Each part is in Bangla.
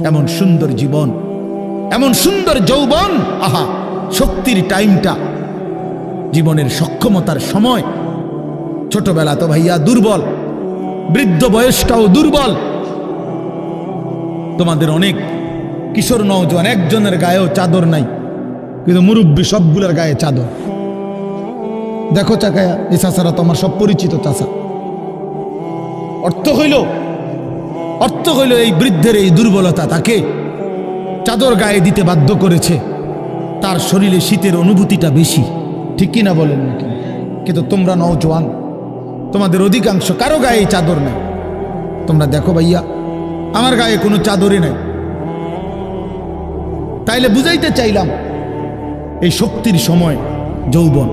এমন সুন্দর জীবন, এমন সুন্দর যৌবন, আহা শক্তির টাইমটা, জীবনের সক্ষমতার সময়। ছোটবেলা তো ভাইয়া দুর্বল, বৃদ্ধ বয়সটাও দুর্বল। তোমাদের অনেক কিশোর নওজোয়ান একজনের গায়েও চাদর নাই, কিন্তু মুরব্বী সবগুলোর গায়ে চাদর। দেখো চাকায়া, এই চাচারা তো আমার সব পরিচিত চাচা। অর্থ হইল এই বৃদ্ধের এই দুর্বলতা তাকে চাদর গায়ে দিতে বাধ্য করেছে। তার শরীরে শীতের অনুভূতিটা বেশি, ঠিক কিনা বলেন নাকি? কিন্তু তোমরা নওজোয়ান, তোমাদের অধিকাংশ কারো গায়ে চাদর নাই। তোমরা দেখো ভাইয়া, আমার গায়ে কোনো চাদরই নাই। তাইলে বুঝাইতে চাইলাম এই শক্তির সময় যৌবন।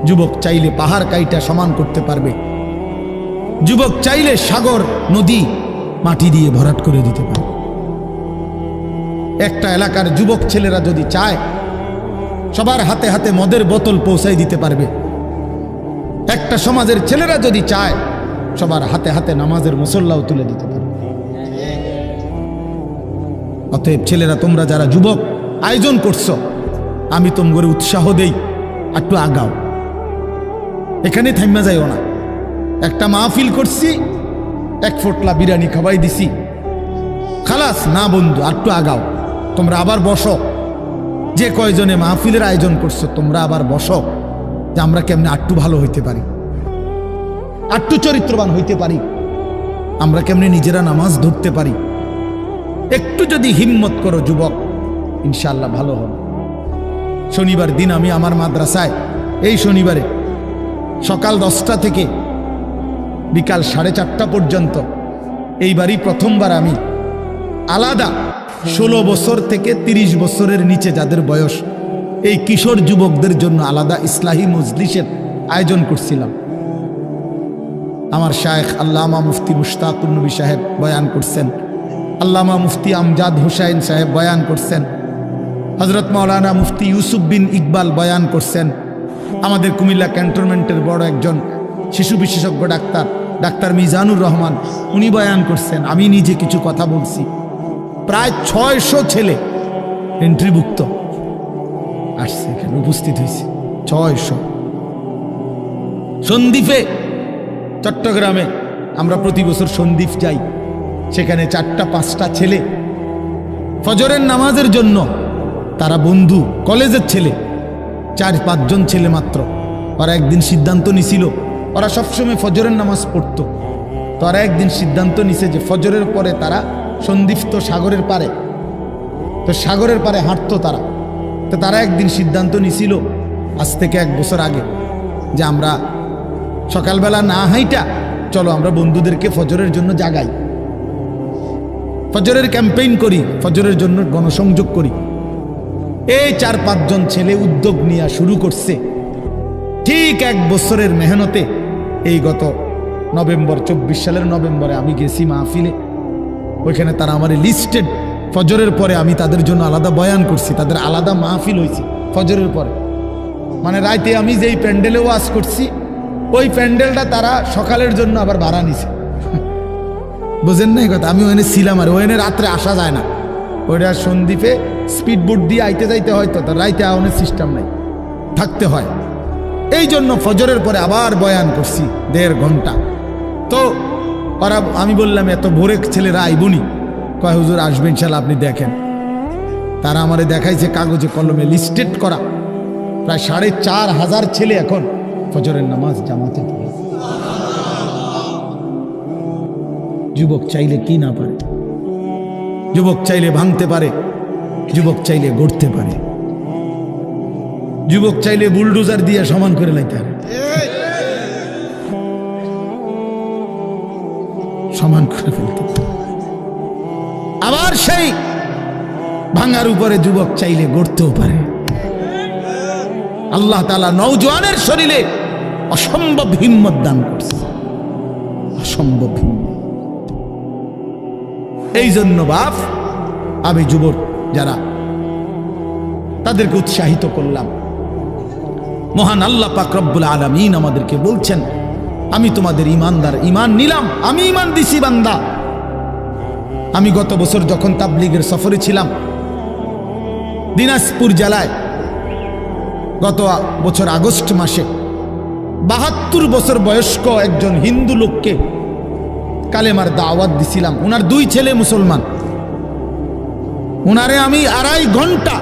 যুবক চাইলে পাহাড় কাইটা সমান করতে পারবে, যুবক চাইলে সাগর নদী মাটি দিয়ে ভরাট করে দিতে পারবে। একটা এলাকার যুবক ছেলেরা যদি চায়, সবার হাতে হাতে মদের বোতল পৌঁছাই দিতে পারবে। একটা সমাজের ছেলেরা যদি চায়, সবার হাতে হাতে নামাজের মুসল্লাও তুলে দিতে পারবে। অতএব ছেলেরা, তোমরা যারা যুবক আয়োজন করছো, আমি তোমাদের উৎসাহ দেই, একটু আগাও, এখানে থাইমা যাইও না। একটা মাহফিল করছি, এক ফোটলা বিরিয়ানি খাওয়াই দিছি, খালাস না বন্ধু, একটু আগাও। তোমরা আবার বসো, যে কয়জনে মাহফিলের আয়োজন করছো তোমরা আবার বসো, যে আমরা কেমনে আটটু ভালো হইতে পারি, আটটু চরিত্রবান হইতে পারি, আমরা কেমনে নিজেরা নামাজ ধরতে পারি। একটু যদি হিম্মত করো যুবক, ইনশাআল্লাহ ভালো হবে। শনিবার দিন আমি আমার মাদ্রাসায়, এই শনিবারে সকাল 10টা থেকে বিকাল 4:30 পর্যন্ত, এইবারই প্রথমবার আমি আলাদা 16 বছর থেকে 30 বছরের নিচে যাদের বয়স, এই কিশোর যুবকদের জন্য আলাদা ইসলাহি মজলিসের আয়োজন করছিলাম। আমার শায়েখ আল্লামা মুফতি মুশতাকুর নবী সাহেব বয়ান করছেন, আল্লামা মুফতি আমজাদ হুসাইন সাহেব বয়ান করছেন, হজরত মাওলানা মুফতি ইউসুফ বিন ইকবাল বয়ান করছেন, আমাদের কুমিল্লা ক্যান্টনমেন্টের বড় একজন শিশু বিশেষজ্ঞ ডাক্তার মিজানুর রহমান, উনি বয়ান করছেন, আমি নিজে কিছু কথা বলছি। প্রায় 600 ছেলে এন্ট্রিভুক্ত আসছে, এখানে উপস্থিত হয়েছে 600। সন্দ্বীপে, চট্টগ্রামে আমরা প্রতি বছর সন্দ্বীপ যাই, সেখানে 4টা-5টা ছেলে ফজরের নামাজের জন্য, তারা বন্ধু কলেজের ছেলে, 4-5 জন ছেলে মাত্র। ওরা একদিন সিদ্ধান্ত নিছিল, ওরা সবসময় ফজরের নামাজ পড়তো, তো ওরা একদিন সিদ্ধান্ত নিছে যে ফজরের পরে তারা সন্দ্বীপ তো সাগরের পারে, তো সাগরের পারে হাঁটতো তারা। তো তারা একদিন সিদ্ধান্ত নিছিল আজ থেকে 1 বছর আগে, যে আমরা সকালবেলা না হাইটা চলো আমরা বন্ধুদেরকে ফজরের জন্য জাগাই, ফজরের ক্যাম্পেইন করি, ফজরের জন্য গণসংযোগ করি। এই 4-5 জন ছেলে উদ্যোগ নিয়ে শুরু করছে। ঠিক 1 বছরের মেহনতে এই গত নভেম্বর, 24 সালের নভেম্বরে আমি গেছি মাহফিলে, ওইখানে তারা আমার লিস্টেড, ফজরের পরে আমি তাদের জন্য আলাদা বয়ান করছি, তাদের আলাদা মাহফিল হয়েছে ফজরের পরে। মানে রাইতে আমি যেই প্যান্ডেলে ওয়াজ করছি, ওই প্যান্ডেলটা তারা সকালের জন্য আবার ভাড়া নিছে। বুঝেন না এই কথা? আমি ওখানে ছিলাম, আর ওখানে রাত্রে আসা যায় না, ওইটা সন্দ্বীপে স্পিড বোট দিয়ে আইতে যাইতে হয়, তো তার রাইতে আওয়ানোর সিস্টেম নাই, থাকতে হয়। এই জন্য ফজরের পরে আবার বয়ান করছি 1.5 ঘন্টা। তো ওরা, আমি বললাম এত ভোরে ছেলেরা আইবনি, কয় হুজুর আসবে ইনশাল্লাহ, আপনি দেখেন। তারা আমারে দেখাইছে কাগজে কলমে লিস্টেড করা, প্রায় 4,500 ছেলে এখন ফজরের নামাজ জামাতে পড়ে। যুবক চাইলে কি না পারে, যুবক চাইলে ভাঙতে পারে, যুবক চাইলে গড়তে পারে, যুবক চাইলে বুলডোজার দিয়ে সমান করে লাইতে পারে, সমান করে ফেলতে পারে। আবার সেই ভাঙার উপরে যুবক চাইলে গড়তেও পারে। আল্লাহ তাআলা নওজোয়ানের শরীরে অসম্ভব হিম্মত দান করছে, অসম্ভব হিম্মত। এই জন্য বাপ, আমি যুবক যারা, তাদেরকে উৎসাহিত করলাম। মহান আল্লাহ পাক রব্বুল আলামিন আমাদেরকে বলছেন, আমি তোমাদের ইমানদার, ইমান নিলাম, আমি ইমান দিছি বান্দা, আমি গত বছর যখন তাবলীগের সফরে ছিলাম দিনাজপুর জেলায়, গত বছর আগস্ট মাসে ৭২ বছর বয়স্ক একজন হিন্দু লোককে কালেমার দাওয়াত দিছিলাম। ওনার 2 ছেলে মুসলমান। ওনারে আমি 2.5 ঘন্টা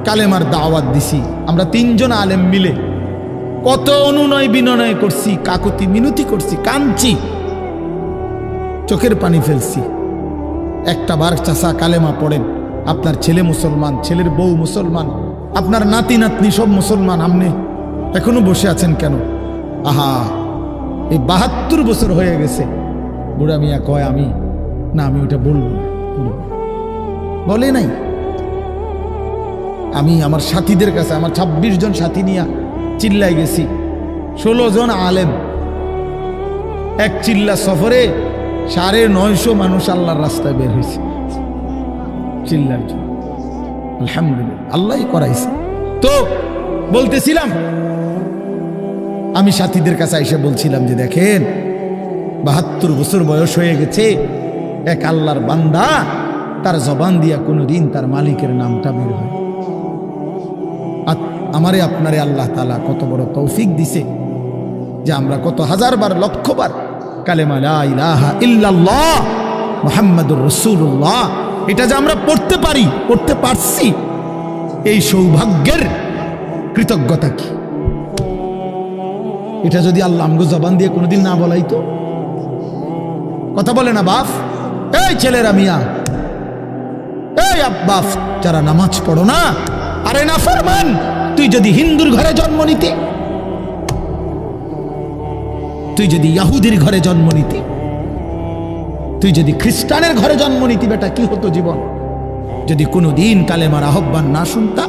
কালেমার দাওয়াত দিছি। আমরা 3 জন আলেম মিলে কত অনুনয় বিনয় করছি, কাকুতি মিনতি করছি, কাঁদছি, চোখের পানি ফেলছি। একটা বার চাচা কালেমা পড়েন, আপনার ছেলে মুসলমান, ছেলের বউ মুসলমান, আপনার নাতি নাতনি সব মুসলমান, আপনি এখনো বসে আছেন কেন? আহা, এই ৭২ বছর হয়ে গেছে। বুড়া মিয়া কয় আমি ওটা বলবো না, বলে নাই। আমি আমার সাথীদের কাছে, আমার 26 জন সাথী নিয়ে চিল্লাই গেছি, 16 জন আলেম, এক চিল্লা সফরে 950 মানুষ আল্লাহর রাস্তায় বের হয়েছে চিল্লার জন্য। আলহামদুলিল্লাহ, আল্লাহই করাইছে। তো বলতেছিলাম, আমি সাথীদের কাছে এসে বলছিলাম যে দেখেন ৭২ বছর বয়স হয়ে গেছে, এক আল্লাহর বান্দা, তার জবান দিয়া কোনোদিন তার মালিকের নামটা বের হয়। আমারে আপনারে আল্লাহ তাআলা কত বড় তৌফিক দিছে যে আমরা কত হাজারবার, লক্ষবার কালেমা লা ইলাহা ইল্লাল্লাহ মুহাম্মাদুর রাসূলুল্লাহ এটা যে আমরা পড়তে পারি, পড়তে পারছি, এই সৌভাগ্যের কৃতজ্ঞতা কি? এটা যদি আল্লাহ আমগো জবান দিয়ে কোনোদিন না বলাইতো। কথা বলে না বাপ, এই ছেলেরা মিয়া, এই বাপ যারা নামাজ পড়ো না, আরে না ফরমান, তুই যদি হিন্দুর ঘরে জন্ম নিতে, তুই যদি ইহুদির ঘরে জন্ম নিতে, তুই যদি খ্রিস্টানের ঘরে জন্ম নিতি, বেটা কি হতো জীবন? যদি কোনোদিন কালেমার আহ্বান না শুনতা।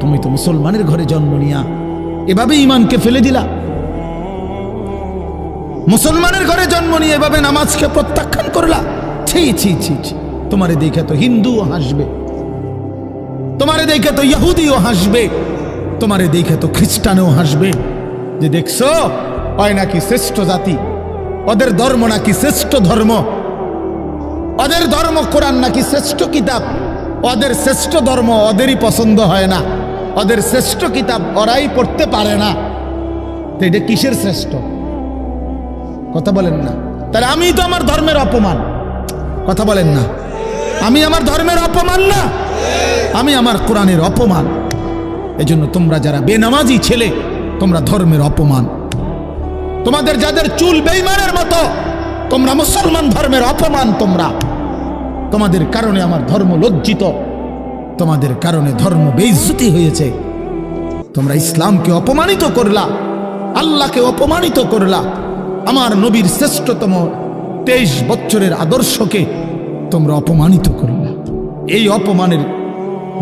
তুমি তো মুসলমানের ঘরে জন্ম নিয়া এভাবে ইমানকে ফেলে দিলা। মুসলমানের ঘরে জন্ম নিয়ে এভাবে নামাজকে প্রত্যাখ্যান করলা। ছি ছি ছি ছি, তোমারে দেখে তো হিন্দুও হাসবে, তোমারে দেখে তো ইহুদিও হাসবে, তোমারে দেখে তো খ্রিস্টানও হাসবে, যে দেখছো হয় নাকি শ্রেষ্ঠ জাতি, ওদের ধর্ম নাকি শ্রেষ্ঠ ধর্ম, ওদের ধর্ম কোরআন নাকি শ্রেষ্ঠ কিতাব, ওদের শ্রেষ্ঠ ধর্ম ওদেরই পছন্দ হয় না, ওদের শ্রেষ্ঠ কিতাব ওরাই পড়তে পারে না। তো এটা কিসের শ্রেষ্ঠ? কথা বলেন না। তাহলে আমি তো আমার ধর্মের অপমান। কথা বলেন না, আমি আমার ধর্মের অপমান না, আমি আমার কোরআনের অপমান। এজন্য তোমরা যারা বেনামাজি ছেলে, তোমরা ধর্মের অপমান। তোমাদের যাদের চুল বেঈমানের মতো, তোমরা মুসলমান ধর্মের অপমান। তোমাদের কারণে আমার ধর্ম লজ্জিত, তোমাদের কারণে ধর্ম বেইজ্জতি হয়েছে। তোমরা ইসলামকে অপমানিত করলা, আল্লাহকে অপমানিত করলা, আমার নবীর শ্রেষ্ঠতম 23 বছরের আদর্শকে তোমরা অপমানিত করলা। এই অপমানের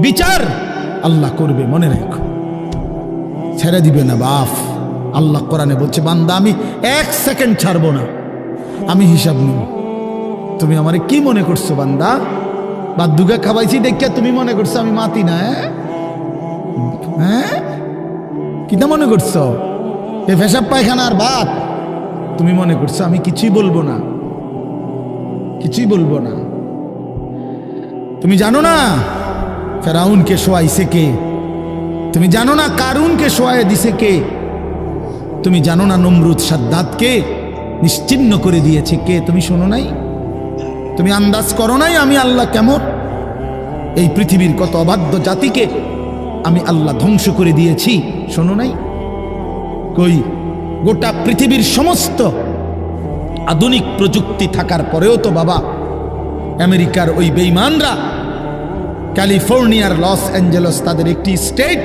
বিচার আল্লাহ করবে, মনে রাখো, ছেড়ে দিবে না বাপ। আল্লাহ কোরআনে বলছে, বান্দা আমি 1 সেকেন্ড ছাড়বো না, আমি হিসাব নিব। তুমি আমারে কি মনে করছো বান্দা? বাদ্দুগা খাওয়াইছি দেখে তুমি মনে করছো আমি মাতি না? হ্যাঁ, কিটা মনে করছো? এ পেশাব পায়খানার ভাত তুমি মনে করছো? আমি কিছুই বলবো না, কিছুই বলবো না। তুমি জানো না ফেরাউনকে শোয়াইছে কে? তুমি জানো না কারুনকে শোয়াই দিছে কে? তুমি জানো না নমরুদ সাদ্দাতকে নিশ্চিহ্ন করে দিয়েছে কে? তুমি শোনো নাই? তুমি আন্দাজ করো নাই আমি আল্লাহ কেমন? এই পৃথিবীর কত অবাধ্য জাতিকে আমি আল্লাহ ধ্বংস করে দিয়েছি, শোনো নাই? কই, গোটা পৃথিবীর সমস্ত আধুনিক প্রযুক্তি থাকার পরেও তো বাবা আমেরিকার ওই বেঈমানরা, ক্যালিফোর্নিয়ার লস অ্যাঞ্জেলস তাদের একটি স্টেট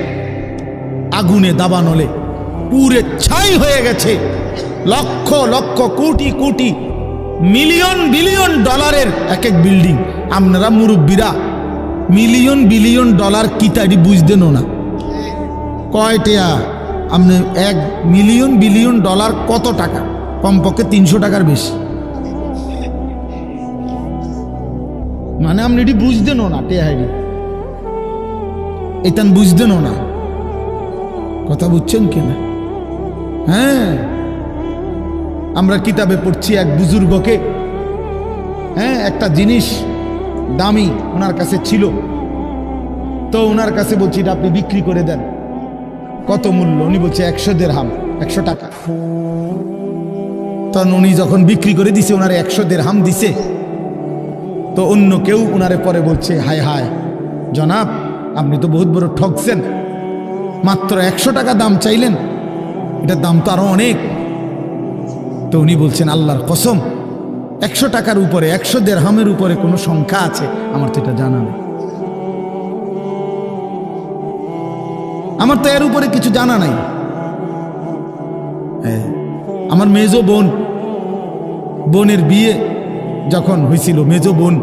আগুনে দাবানলে পুরে ছাই হয়ে গেছে। লক্ষ লক্ষ কোটি কোটি মিলিয়ন বিলিয়ন ডলারের এক এক বিল্ডিং। আপনারা মুরব্বীরা মিলিয়ন বিলিয়ন ডলার কি তাই বুঝতেন না? কয়টা আপনি 1 মিলিয়ন বিলিয়ন ডলার কত টাকা? কমপক্ষে 300 টাকার বেশি। মানে আপনি এটি বুঝতেন না, টেহাইডি এটান বুঝতেন না। কথা বুঝছেন কিনা? হ্যাঁ, আমরা কিতাবে পড়ছি এক বুজুর্গকে, হ্যাঁ, একটা জিনিস দামি ওনার কাছে ছিল, তো ওনার কাছে বলছি এটা আপনি বিক্রি করে দেন। কত মূল্য? উনি বলছে 100 দিরহাম, 100 টাকা। তখন উনি যখন বিক্রি করে দিছে, ওনারে 100 দিরহাম দিছে, তো অন্য কেউ ওনারে পরে বলছে, হায় হায় জনাব, আপনি তো বহুত বড় ঠকছেন, মাত্র 100 টাকা দাম চাইলেন, এটার দাম তো আরো অনেক। তো উনি বলছেন, আল্লাহর কসম, 100 টাকার উপরে, 100 দিরহামের উপরে কোনো সংখ্যা আছে? আমার তো এটা জানা নেই, আমার তো এর উপরে কিছু জানা নাই। আমার মেজো বোনের বিয়ে যখন হয়েছিল, মেজো বোন,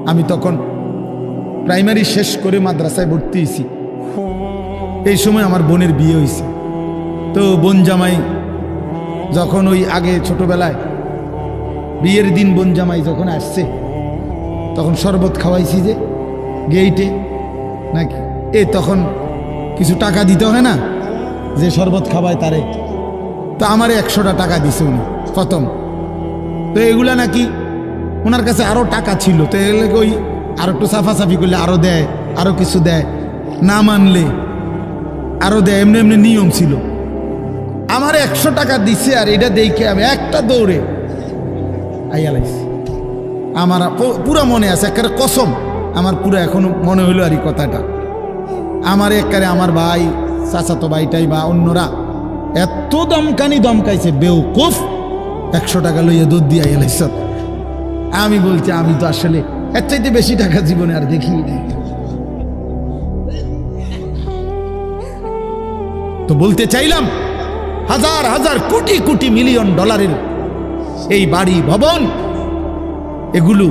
আমি তখন প্রাইমারি শেষ করে মাদ্রাসায় ভর্তি হয়েছি, এই সময় আমার বোনের বিয়ে হয়েছে। তো বোন জামাই যখন ওই আগে ছোটবেলায় বিয়ের দিন বোন জামাই যখন আসছে, তখন শরবত খাওয়াইছি যে গেইটে নাকি, তখন কিছু টাকা দিতে হয় না, যে শরবত খাওয়ায় তারে। তো আমারে 100টা টাকা দিছে উনি প্রথম। তো এগুলা নাকি ওনার কাছে আরো টাকা ছিল, তো এগুলো ওই আরো একটু সাফাসাফি করলে আরো দেয়, আরো কিছু দেয়, না মানলে আরো দেয়, এমনি এমনি নিয়ম ছিল। আমার 100 টাকা দিছে, আর এটা দেখে আমি একটা দৌড়ে আইয়ালাইছি। আমার পুরা মনে আছে, একেবারে কসম, আমার পুরো এখনো মনে হইলো আর এই কথাটা। আমার একেবারে আমার ভাই, চাচাতো ভাইটাই বা অন্যরা এত দমকাইছে, বেউকুফ, 100 টাকা লইয়া দুধ দিয়ে আইয়ালাইছ। আমি বলছি, আমি তো আসলে এর চাইতে বেশি টাকা জীবনে আর দেখি নাই। তো বলতে চাইলাম, হাজার হাজার কোটি কোটি মিলিয়ন ডলারের এই বাড়ি ভবন, এগুলো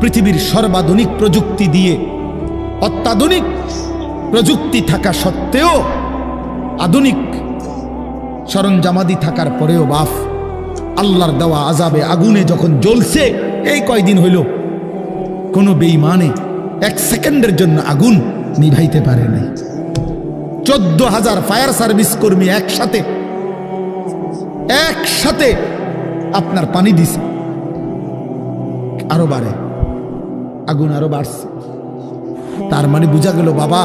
পৃথিবীর সর্বাধুনিক প্রযুক্তি দিয়ে, অত্যাধুনিক প্রযুক্তি থাকা সত্ত্বেও, আধুনিক সরঞ্জামাদি থাকার পরেও বাফ আল্লাহর দেওয়া আযাবে আগুনে যখন জ্বলছে, এই কয়দিন হইল, কোনো বেঈমানে 1 সেকেন্ডের জন্য আগুন নিভাইতে পারে নাই। 14,000 ফায়ার সার্ভিস কর্মী একসাথে আপনার পানি দিছে, আরো বাড়ে, আগুন আরো বাড়ছে। তার মানে বোঝা গেল, বাবা,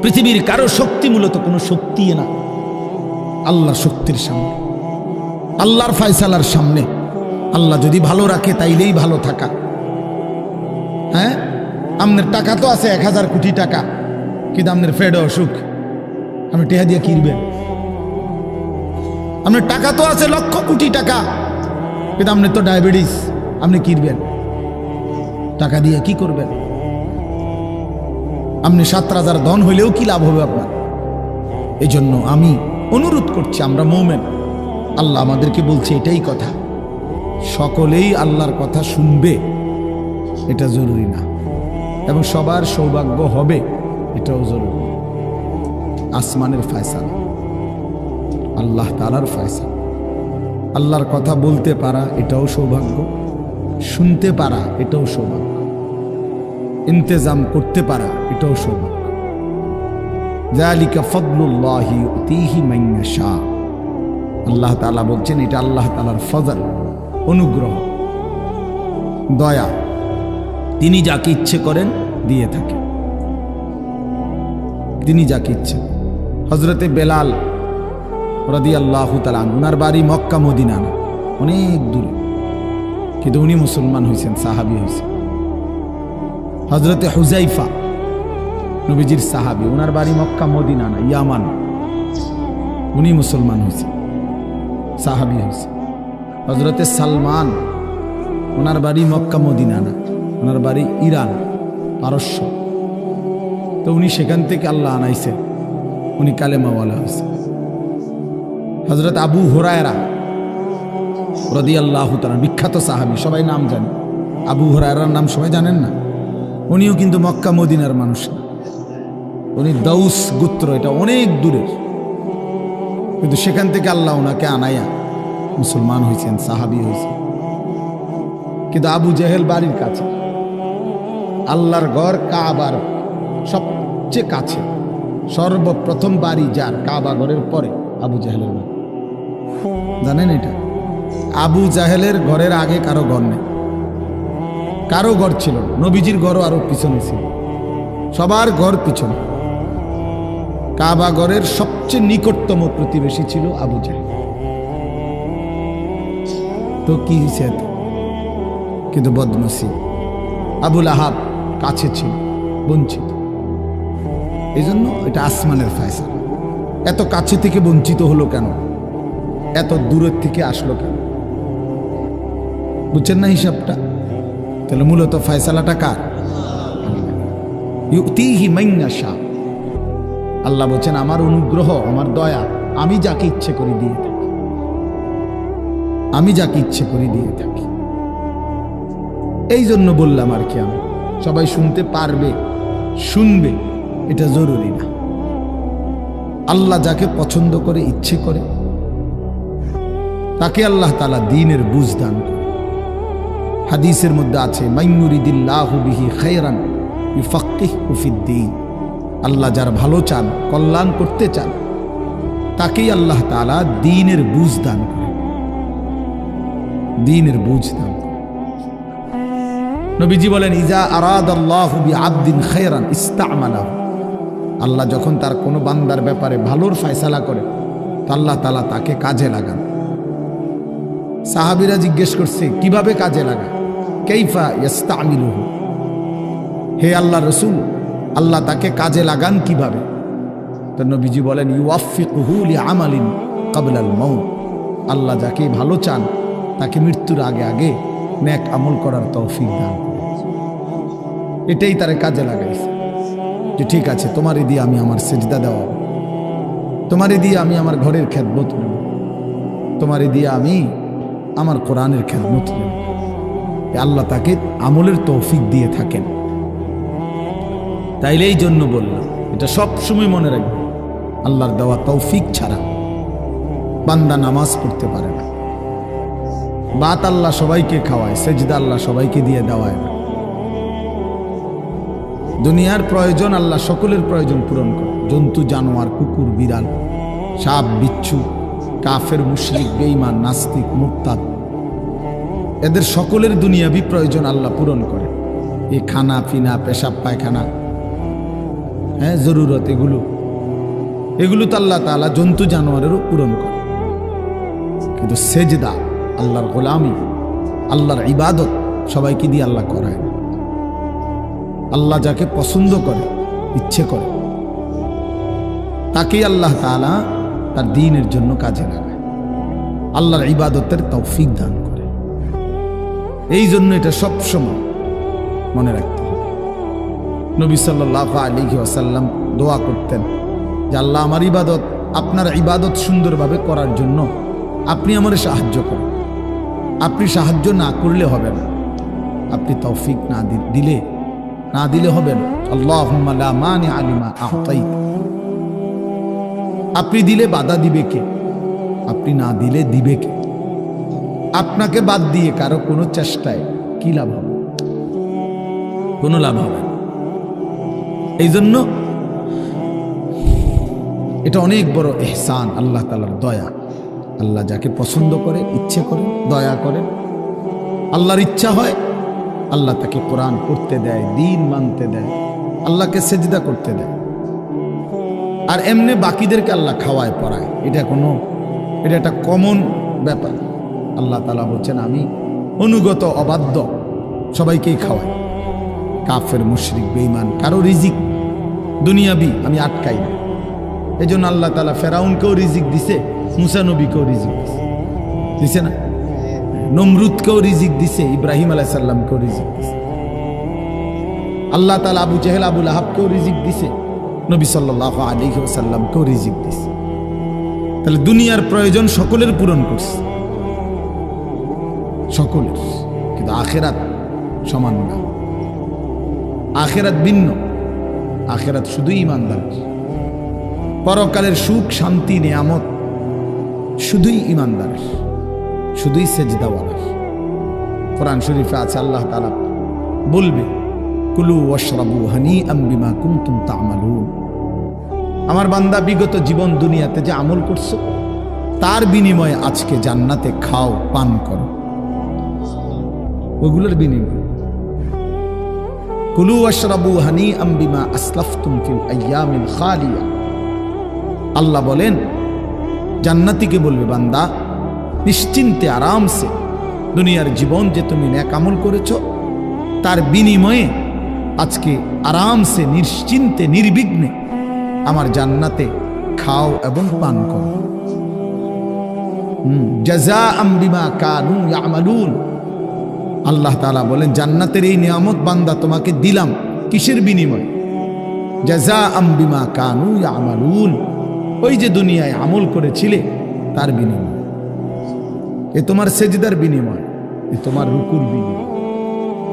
পৃথিবীর কারো শক্তি মূলত কোনো শক্তি না, আল্লাহর শক্তির সামনে, আল্লাহর ফায়সালার সামনে। আল্লাহ যদি ভালো রাখে তাইলেই ভালো থাকা। হ্যাঁ, আপনার টাকা তো আছে 1000 কোটি টাকা, কিন্তু আপনার ফেডে অসুখ, আপনি টেহা দিয়ে কিনবেন। আপনার টাকা তো আছে লক্ষ কোটি টাকা, কিন্তু আপনার তো ডায়াবেটিস, আপনি কিনবেন টাকা দিয়ে কি করবেন? আপনি 7 রাজার ধন হইলেও কি লাভ হবে আপনার? এই জন্য আমি অনুরোধ করছি, আমরা মুমিন, আল্লাহ আমাদেরকে বলছে এটাই কথা, সকলেই আল্লাহর কথা শুনবে এটা জরুরি না, এবং সবার সৌভাগ্য হবে এটাও জরুরি। আসমানের ফয়সালা, আল্লাহ তাআলার ফয়সালা। আল্লাহর কথা বলতে পারা এটাও সৌভাগ্য, শুনতে পারা এটাও সৌভাগ্য, ইন্তেজাম করতে পারা এটাও সৌভাগ্য। যালিকা ফাদলুল্লাহি ইউতিহি মান ইয়াশা। আল্লাহ তাআলা বলছেন, এটা আল্লাহ তাআলার ফজল, অনুগ্রহ, দয়া, তিনি যাকে ইচ্ছে করেন দিয়ে থাকেন, তিনি যাকে ইচ্ছে। হযরতে বেলাল রাদিয়াল্লাহু তাআলা আনহু, ওনার বাড়ি মক্কা মদিনা না, অনেক দূরে, কিন্তু উনি মুসলমান হয়েছেন, সাহাবী হয়েছেন। হযরতে হুযাইফা, নবীজির সাহাবী, ওনার বাড়ি মক্কা মদিনা না, ইয়ামান, উনি মুসলমান হয়েছেন, সাহাবী হয়েছে। হযরতে সালমান, ওনার বাড়ি মক্কা মদিনা না, ওনার বাড়ি ইরান, পারস্য, তো উনি সেখান থেকে আল্লাহ আনাইছেন, উনি কালেমাওয়ালা হয়েছে। হযরত আবু হুরায়রা রাদিয়াল্লাহু তাআলা, বিখ্যাত সাহাবী, সবাই নাম জানে, আবু হুরায়রার নাম সবাই জানেন না? উনিও কিন্তু মক্কা মদিনার মানুষ না, উনি দাউস গোত্র, এটা অনেক দূরের, কিন্তু সেখান থেকে আল্লাহ ওনাকে আনাইয়া মুসলমান হয়েছেন, সাহাবী হয়েছেন। কিন্তু আবু জেহেল বাড়ির কাছে, আল্লাহর ঘর কাবার সবচেয়ে কাছে, সর্বপ্রথম বাড়ি যার কাবা ঘরের পরে আবু জেহেলের বাড়ি। জানেন এটা? আবু জাহেলের ঘরের আগে কারো ঘর নেই, কারো ঘর ছিল না। নবীজির ঘরও আরো পিছনে ছিল, সবার ঘর পিছনে। কাবা ঘরের সবচেয়ে নিকটতম প্রতিবেশী ছিল আবু জাহেল। তো কি হয়েছে? কিন্তু বদনসিব, আবুল আহাব কাছে ছিল, বঞ্চিত। এই জন্য এটা আসমানের ফয়সালা। এত কাছে থেকে বঞ্চিত হলো কেন? এত দূরের থেকে আসলো কেন? বুঝছেন না হিসাবটা? তাহলে মূলত ফয়সালাটা কার? ইউতিহি মান ইয়াশা। আল্লাহ বলছেন আমার অনুগ্রহ, আমার দয়া আমি যাকে ইচ্ছে করে দিয়ে থাকি, আমি যাকে ইচ্ছে করে দিয়ে থাকি। এই জন্য বললাম আর কি, আমি সবাই শুনতে পারবে, শুনবে এটা জরুরি না। আল্লাহ যাকে পছন্দ করে, ইচ্ছে করে, তাকে আল্লাহ তাআলা দ্বীনের বুঝ দান করে। হাদিসের মধ্যে আছে মাইয়ুরিদিল্লাহু বিহি খায়রান ইউফাক্কিহু ফিদ্দীন। আল্লাহ যার ভালো চান, কল্যাণ করতে চান, তাকেই আল্লাহ তাআলা দ্বীনের বুঝ দান করে, দ্বীনের বুঝ দান করে। নবীজি বলেন ইজা আরাদাল্লাহু বিআবদিন খায়রান ইস্তা'মালাহু। আল্লাহ যখন তার কোনো বান্দার ব্যাপারে ভালোর ফয়সালা করে, তো আল্লাহ তাআলা তাকে কাজে লাগান। সাহাবীরা জিজ্ঞেস করছে কিভাবে কাজে লাগায়? কাইফা ইস্তা'মিলুহু, হে আল্লাহ রাসূল, আল্লাহ তাকে কাজে লাগান কিভাবে? তো নবীজি বলেন ইউওয়াফিকুহু লিআমালিন ক্বাবলাল মাউত। আল্লাহ যাকে ভালো চান তাকে মৃত্যুর আগে আগে নেক আমল করার তৌফিক দান করেন। এটাই তারে কাজে লাগাইছে যে ঠিক আছে, তোমারে দিয়ে আমি আমার সিজদা দেওয়া, তোমারে দিয়ে আমি আমার ঘরের খেদমত নেব, তোমারে দিয়ে আমি আমার কোরআনের খেদমত নেব। আল্লাহ তাকে আমলের তৌফিক দিয়ে থাকেন। তাইলে এই জন্য বললাম, এটা সব সময় মনে রাখবে, আল্লাহর দেওয়া তৌফিক ছাড়া বান্দা নামাজ পড়তে পারে না। বাত আল্লাহ সবাইকে খাওয়ায়, সেজদা আল্লাহ সবাইকে দিয়ে দেওয়ায় না। দুনিয়ার প্রয়োজন আল্লাহ সকলের প্রয়োজন পূরণ করে। জন্তু, জানোয়ার, কুকুর, বিড়াল, সাপ, বিচ্ছু, কাফের, মুশরিক, বেঈমান, নাস্তিক, মুরতাদ, এদের সকলের দুনিয়াবি প্রয়োজন আল্লাহ পূরণ করে। এই খানা পিনা, পেশাব পায়খানা, হ্যাঁ জরুরত, এগুলো তো আল্লাহ তাআলা জন্তু জানোয়ারেরও পূরণ করে। কিন্তু সেজদা, আল্লাহর গোলামি, আল্লাহর ইবাদত সবাইকে দিয়ে আল্লাহ করায় না। আল্লাহ যাকে পছন্দ করে, ইচ্ছে করে, তাকেই আল্লাহ তাআলা তার দ্বীনের জন্য কাজে লাগায়, আল্লাহর ইবাদতের তৌফিক দান করে। এই জন্য এটা সবসময় মনে রাখতে হবে। নবী সাল্লাল্লাহু আলাইহি ওয়াসাল্লাম দোয়া করতেন যে আল্লাহ আমার ইবাদত, আপনার ইবাদত সুন্দরভাবে করার জন্য আপনি আমারে সাহায্য করেন। আপনি সাহায্য না করলে হবে না, আপনি তৌফিক না দিলে হবে না। আল্লাহুম্মা লা মানিআ লিমা আ'তাইত। আপনি দিলে বাধা দিবে কে? আপনি না দিলে দিবে কে? আপনাকে বাদ দিয়ে কারো কোনো চেষ্টায় কি লাভ হবে? কোনো লাভ হবে না। এই জন্য এটা অনেক বড় ইহসান, আল্লাহ তাআলার দয়া। আল্লাহ যাকে পছন্দ করে, ইচ্ছে করে, দয়া করে, আল্লাহর ইচ্ছা হয়, আল্লাহ তাকে কোরআন পড়তে দেয়, দ্বীন মানতে দেয়, আল্লাহকে সেজদা করতে দেয়। আর এমনি বাকিদেরকে আল্লাহ খাওয়ায়, পড়ায়। এটা একটা কমন ব্যাপার। আল্লাহ তাআলা বলছেন আমি অনুগত অবাধ্য সবাইকেই খাওয়াই। কাফের, মুশরিক, বেঈমান, কারো রিজিক দুনিয়াবি আমি আটকাই না। এই জন্য আল্লাহ তাআলা ফেরাউনকেও রিজিক দিছে, মুসা নবীকেও রিজিক দিছে না? নমরুদকেও রিজিক দিছে, ইব্রাহিম আলাইহিস সালামকেও রিজিক দিছে। আল্লাহ তাআলা আবু জেহেল, আবু লাহাবকেও রিজিক দিছে, নবী সাল্লাল্লাহু আলাইহি ওয়াসাল্লামকেও রিজিক দিছে। তাহলে দুনিয়ার প্রয়োজন সকলের পূরণ করছে, সকলের। কিন্তু আখিরাত সমান না, আখিরাত ভিন্ন। আখিরাত শুধুই ঈমানদারের। পরকালের সুখ, শান্তি, নিয়ামত শুধুই ঈমানদারের, শুধুই সেজদাওয়ালার। কোরআন শরীফে আছে আল্লাহ তাআলা বলবে কুলু ওয়াশরাবু হানিআম বিমা কুনতুম তা'মালুন। আমার বান্দা বিগত জীবন দুনিয়াতে যে আমল করছো তার বিনিময়ে আজকে জান্নাতে খাও, পান করো, ওগুলোর বিনিময়ে। কুলু ওয়াশরাবু হানিআম বিমা আসলাফতুম ফিল আইয়ামিল খালিয়া। আল্লাহ বলেন, জান্নাতীকে বলবে, বান্দা নিশ্চিন্তে আরামসে দুনিয়ার জীবন যে তুমি নেক আমল করেছো তার বিনিময়ে আজকে আরামসে নিশ্চিন্তে নির্বিঘ্নে আমার জান্নাতে খাও এবং পান করো। জাযাআম বিমা কানু ইয়ামালুন। আল্লাহ তাআলা বলেন, জান্নাতের এই নিয়ামত বান্দা তোমাকে দিলাম কিসের বিনিময়ে? জাযাআম বিমা কানু ইয়ামালুন। ওই যে দুনিয়ায় আমল করেছিলে তার বিনিময়। এ তোমার সেজদার বিনিময়, এ তোমার রুকুর বিনিময়,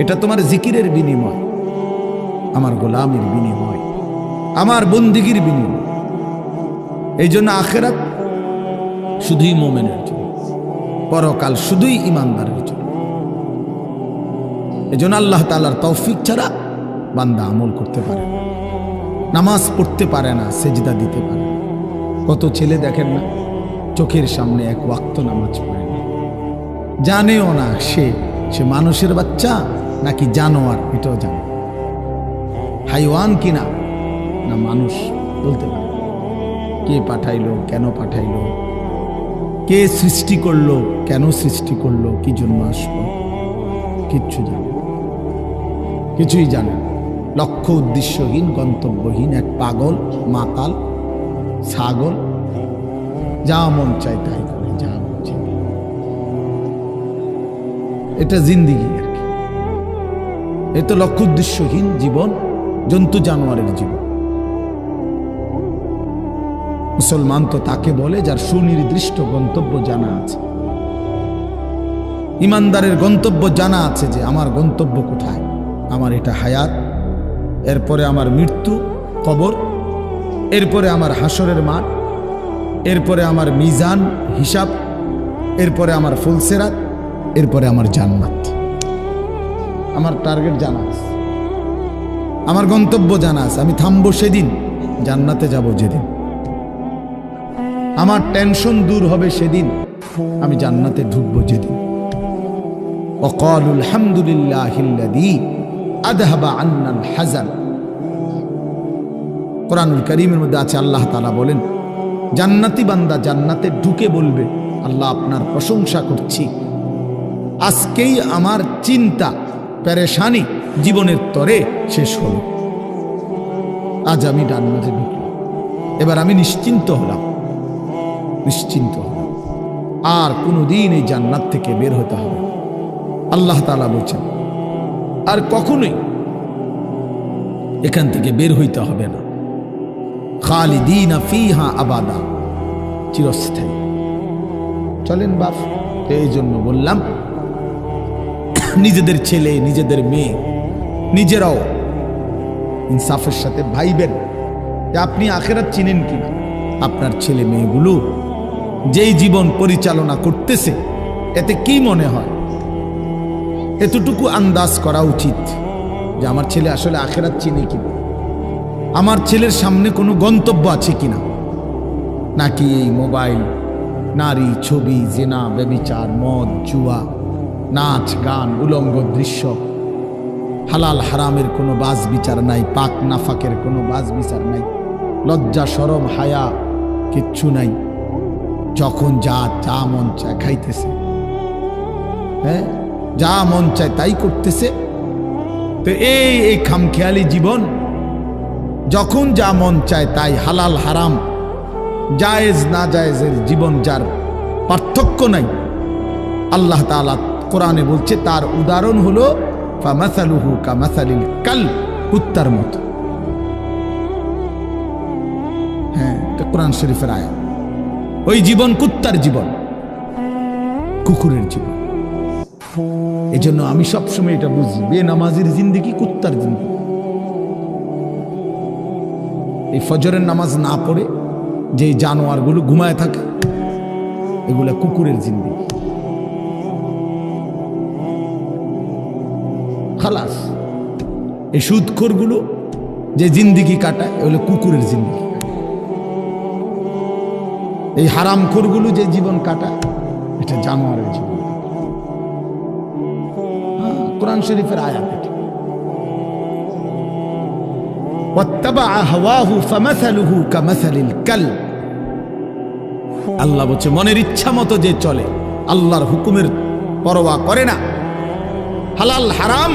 এটা তোমার জিকিরের বিনিময়, আমার গোলামের বিনিময়, আমার বন্দিগির বিনিময়। এই জন্য আখিরাত শুধুই মুমিনের জন্য, পরকাল শুধুই ঈমানদারের জন্য। এই জন্য আল্লাহ তাআলার তৌফিক ছাড়া বান্দা আমল করতে পারে না, নামাজ পড়তে পারে না, সেজদা দিতে পারে না। কত ছেলে দেখেন না, চোখের সামনে এক ওয়াক্ত নামাজ পড়ে না, জানেও না সে মানুষের বাচ্চা নাকি জানোয়ার, এটাও জানে, হাইওয়ান কিনা না মানুষ বলতে পারে। কে পাঠাইলো, কেন পাঠাইলো, কে সৃষ্টি করলো, কেন সৃষ্টি করলো, কি জন্য আসলো, কিচ্ছু জানে না, কিছুই জানে না। লক্ষ্য উদ্দেশ্যহীন, গন্তব্যহীন এক পাগল, মাতাল, ছাগল, যা মন চায় তাই করে, যা মন চায়। এটা জিন্দিগি আর কি। এ তো লক্ষ্য উদ্দেশ্যহীন জীবন, জন্তু জানোয়ারের জীবন। মুসলমান তো তাকে বলে যার সুনির্দিষ্ট গন্তব্য জানা আছে। ইমানদারের গন্তব্য জানা আছে যে আমার গন্তব্য কোথায়, আমার এটা হায়াত, এরপরে আমার মৃত্যু, কবর, এরপরে আমার হাসরের মাঠ, এরপরে আমার মিজান, হিসাব, এরপরে আমার ফুলসেরাত, এরপরে আমার জান্নাত। আমার টার্গেট জানা আছে, আমার গন্তব্য জানা আছে। আমি থামবো সেদিন, জান্নাতে যাব যেদিন। আমার টেনশন দূর হবে সেদিন, আমি জান্নাতে ঢুকবো যেদিন। ওয়াকালুল হামদুলিল্লাহিল্লাযী আযহাবা আন্নাল হাযান। কোরআনুল কারীমের মধ্যে আছে, আল্লাহ তাআলা বলেন, জান্নাতি বান্দা জান্নাতে ঢুকে বলবে, আল্লাহ আপনার প্রশংসা করছি, আজকেই আমার চিন্তা পেরেশানি জীবনের তরে শেষ হলো। আজ আমি জান্নাতে ঢুকলাম, এবার আমি নিশ্চিন্ত হলাম, নিশ্চিন্ত হলাম, আর কোনোদিন এই জান্নাত থেকে বের হতে হবে। আল্লাহ তাআলা বলছেন, আর কখনোই এখান থেকে বের হইতে হবে না। খালিদিনা ফিহা আবাদা, চিরস্থায়ী। চলেন বাপ, এই জন্য বললাম নিজেদের ছেলে, নিজেদের মেয়ে, নিজেরাও ইনসাফের সাথে ভাইবেন যে আপনি আখিরাত চিনেন কিনা। আপনার ছেলে মেয়েগুলো যেই জীবন পরিচালনা করতেছে, এতে কি মনে হয়, এতটুকু আন্দাজ করা উচিত যে আমার ছেলে আসলে আখিরাত চিনে কিনা, আমার ছেলের সামনে কোনো গন্তব্য আছে কিনা, নাকি এই মোবাইল, নারী, ছবি, জিনা, ব্যভিচার, মদ, জুয়া, নাচ, গান, উলঙ্গ দৃশ্য, হালাল হারামের কোনো বাজ বিচার নাই, পাক নাফাকের কোনো বাজ বিচার নাই, লজ্জা শরম হায়া কিচ্ছু নাই, যখন যা মন চায় খাইতেছে, হ্যাঁ, যা মন চায় তাই করতেছে। তো এই খামখেয়ালি জীবন, যখন যা মন চায় তাই, হালাল হারাম, জায়েজ না জায়েজের জীবন, যার পার্থক্য নাই, আল্লাহ তাআলা কোরআনে বলছে তার উদাহরণ হলো ফামাসালুহু কামাসালিল কাল, কুত্তার মতো। হ্যাঁ, এটা কোরআন শরীফের আয়াত। ওই জীবন কুত্তার জীবন, কুকুরের জীবন। এই জন্য আমি সবসময় এটা বুঝি, বেনামাজির জিন্দেগি কুত্তার জিন্দেগি। এই ফজরের নামাজ না পড়ে যে জানোয়ারগুলো ঘুমায় থাকে, এগুলা কুকুরের জিন্দেগি। খালাস। এই সুদখোরগুলো যে জিন্দেগি কাটায়, এগুলো কুকুরের জিন্দেগি। এই হারামখোরগুলো যে জীবন কাটায় এটা জানোয়ারের জীবন। কোরআন শরীফের আয়াত এটা। ওয়াত্তাবাআ হাওয়াহু ফামাসালুহু কামাসালিল কালব। আল্লাহ বলছে মনের ইচ্ছা মতো যে চলে, আল্লাহর হুকুমের পরোয়া করে না, হালাল হারাম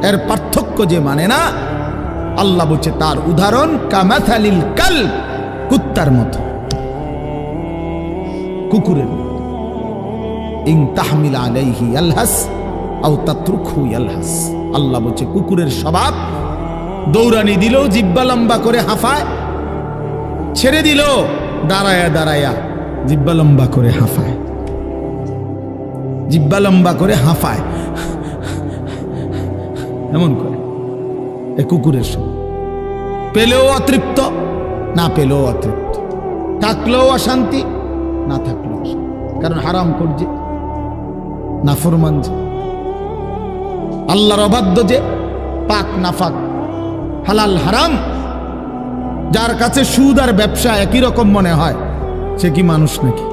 এর পার্থক্য যে মানে না, আল্লাহ বলছে তার উদাহরণ কামাসালিল কালব, কুত্তার মতো, কুকুরের মতো। ইন তাহমিল আলাইহি ইয়ালহাস আও তাতরুকহু ইয়ালহাস। আল্লাহ বলছে কুকুরের স্বভাব, দৌড়ানি দিল জিব্বা লম্বা করে হাঁফায়, ছেড়ে দিল দাঁড়ায়া দাঁড়ায়া জিব্বা লম্বা করে হাঁফায়, জিব্বা লম্বা করে হাঁফায়, এমন করে। এ কুকুরের স্বভাব। পেলেও অতৃপ্ত, না পেলেও অতৃপ্ত, থাকলেও অশান্তি, না থাকলেও অশান্তি। কারণ হারাম করছে, নাফরমান যে, আল্লাহর অবাধ্য যে, পাক নাফাক, হালাল হারাম, যার কাছে সুদ আর ব্যবসা একই রকম মনে হয়, সে কি মানুষ নাকি?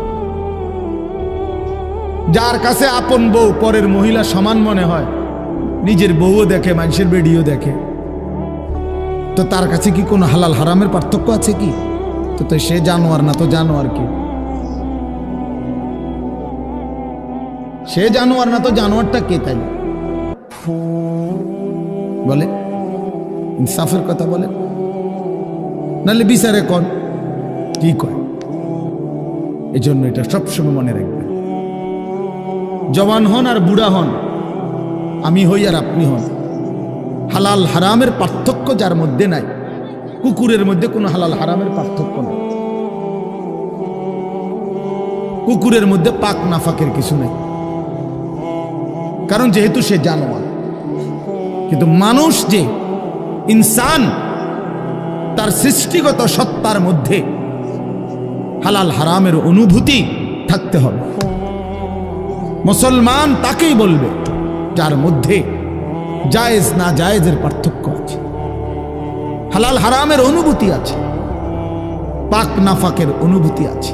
যার কাছে আপন বউ পরের মহিলা সমান মনে হয়, নিজের বউও দেখে, মানুষের বেডিও দেখে, তো তার কাছে কি কোনো হালাল হারামের পার্থক্য আছে কি? তো সে জানোয়ার না তো জানোয়ার কি? সে জানোয়ার না তো জানোয়ারটা কে? তাই বলে, ইনসাফের কথা বলে, নাহলে বিচারে কোন কি কয়? এই জন্য এটা সবসময় মনে রাখবেন, জওয়ান হন আর বুড়া হন, আমি হই আর আপনি হন, হালাল হারামের পার্থক্য যার মধ্যে নাই, কুকুরের মধ্যে কোনো হালাল হারামের পার্থক্য নাই, কুকুরের মধ্যে পাক নাফাকের কিছু নাই, কারণ যেহেতু সে জানোয়ার। কিন্তু মানুষ যে ইনসান, তার সৃষ্টিগত সত্তার মধ্যে হালাল হারামের অনুভূতি থাকতে হবে। মুসলমান তাকেই বলবে যার মধ্যে জায়েজ না জায়েজের পার্থক্য আছে, হালাল হারামের অনুভূতি আছে, পাক নাফাকের অনুভূতি আছে।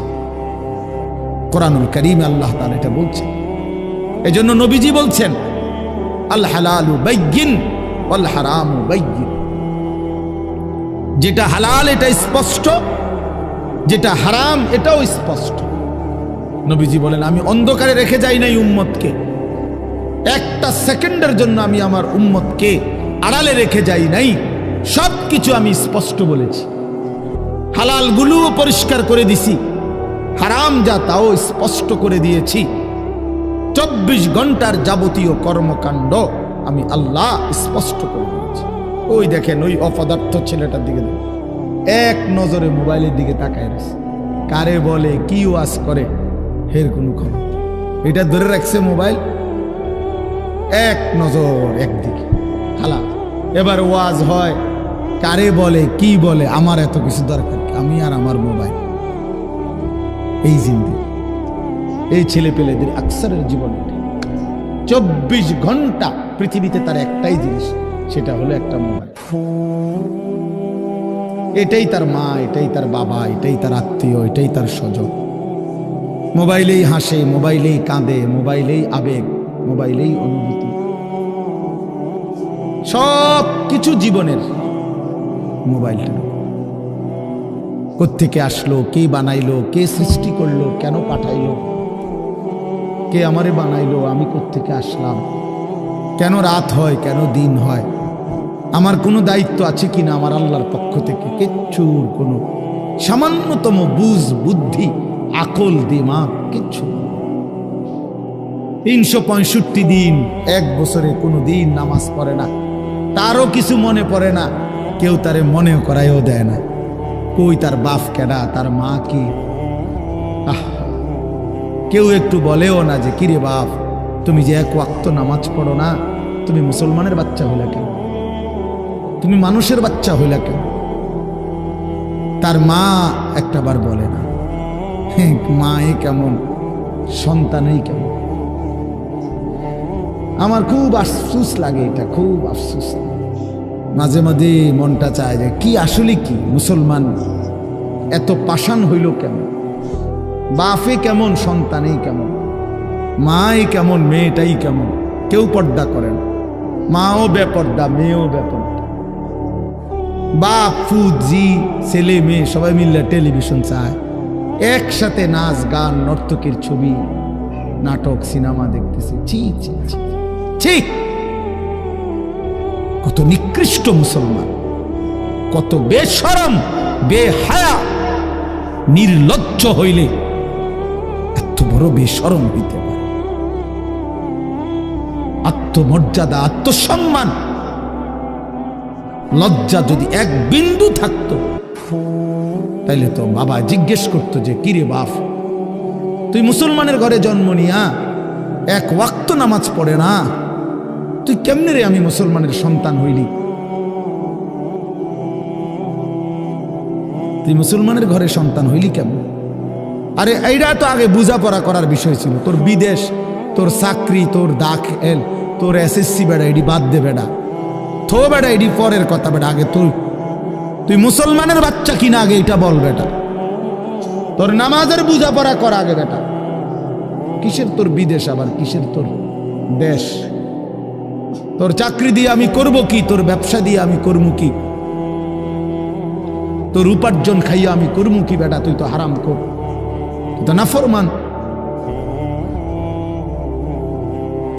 কোরআনুল কারীমে আল্লাহ তাআলা এটা বলছেন। এজন্য নবীজি বলছেন আল হালালু বাইয়িন ওয়াল হারামু বাইয়িন। যেটা হালাল এটা স্পষ্ট, যেটা হারাম এটাও স্পষ্ট। নবীজি বলেন আমি অন্ধকারে রেখে যাই নাই উম্মতকে, একটা সেকেন্ডের জন্য আমি আমার উম্মতকে আড়ালে রেখে যাই নাই, সবকিছু আমি স্পষ্ট বলেছি। হালাল গুলোও পরিষ্কার করে দিছি, হারাম যা তাও স্পষ্ট করে দিয়েছি। 24 ঘন্টার যাবতীয় কর্মকাণ্ড আমি আল্লাহ স্পষ্ট করে দিয়েছি। ওই দেখেন ওই অপদার্থ ছেলেটার দিকে দেখেন, এক নজরে মোবাইলের দিকে তাকায় রয়েছে, কারে বলে কি ওয়াজ করে এর কোনো খবর। এটা ধরে রাখছে মোবাইল, এক নজর একদিকে খালা। এবার ওয়াজ হয়, কারে বলে কি বলে, আমার এত কিছু দরকার, আমি আর আমার মোবাইল। এই জিন্দেগি, এই ছেলে পেলেদের আকসারের জীবন। 24 ঘন্টা পৃথিবীতে তার একটাই জিনিস, সেটা হলো একটা মোবাইল। এটাই তার মা, এটাই তার বাবা, এটাই তার আত্মীয়, এটাই তার স্বজন। মোবাইলেই হাসে, মোবাইলেই কাঁদে, মোবাইলেই আবেগ, মোবাইলেই অনুভূতি, সব কিছু জীবনের মোবাইলটা। কোত্থেকে আসলো, কে বানাইলো, কে সৃষ্টি করলো, কেন পাঠাইলো, কে আমারে বানাইলো, আমি কোত্থেকে আসলাম, কেন রাত হয়, কেন দিন হয়, আমার কোনো দায়িত্ব আছে কিনা আমার আল্লাহর পক্ষ থেকে, কিচ্ছুর কোনো সামান্যতম বুঝ বুদ্ধি আকল দিমাগ কিচ্ছু। 365 দিন, এক বছরে কোনো দিন নামাজ পড়ে না, তারও কিছু মনে পড়ে না, কেউ তারে মনে করাইও দেয় না। কই তার বাপ কেডা, তার মা কি, কেউ একটু বলেও না যে কিরে বাপ তুমি যে এক ওয়াক্ত নামাজ পড়ো না, তুমি মুসলমানের বাচ্চা হইলা কেন, তুমি মানুষের বাচ্চা হইলা কেন। তার মা একটা বার বলে না, মা এ কেমন, সন্তানই কেমন। আমার খুব আফসোস লাগে, এটা খুব আফসোস। মাঝে মাঝে মনটা চায় যে কি আসলে কি মুসলমান এত পাষাণ হইল কেমন? বাপে কেমন, সন্তানেই কেমন, মাই কেমন, মেয়েটাই কেমন। কেউ পর্দা করেন, মাও বেপর্দা, মেয়েও বেপর্দা। বাপ ফুজি ছেলে মেয়ে সবাই মিলে টেলিভিশন চায়, একসাথে নাচ গান নর্তকীর ছবি নাটক সিনেমা দেখতেছে। ছি ছি ছি ছি, কত নিকৃষ্ট মুসলমান, কত বেশরম বেহায়া নির্লজ্জ হইলে এত বড় বেশরম হইতে পারে? আত্মমর্যাদা, আত্মসম্মান, লজ্জা যদি এক বিন্দু থাকতো তাইলে তো বাবা জিজ্ঞেস করতো যে কিরে বাপ, তুই মুসলমানের ঘরে জন্ম নিয়া এক ওয়াক্ত নামাজ পড়ে না, তুই কেমনে রে আমি মুসলমানের সন্তান হইলি? তুই মুসলমানের ঘরে সন্তান হইলি কেমন? আরে এইটা তো আগে বোঝাপড়া করার বিষয় ছিল। তোর বিদেশ, তোর চাকরি, তোর দাখিল, তোর এসএসসি বেড়া এডি বাদ দে বেড়া, থো বেড়া এডি পরের কথা বেড়া। আগে তুই মুসলমানের বাচ্চা কিনা আগে এটা বল বেটা। তোর নামাজের বোঝাপড়া কর আগে বেটা। কিসের তোর বিদেশ, আবার কিসের তোর দেশ? তোর চাকরি দিয়ে আমি করব কি? তোর ব্যবসা দিয়ে আমি করবো কি? তোর উপার্জন খাইয়া আমি করবো কি বেটা? তুই তো হারাম কর, তুই তো নাফরমান।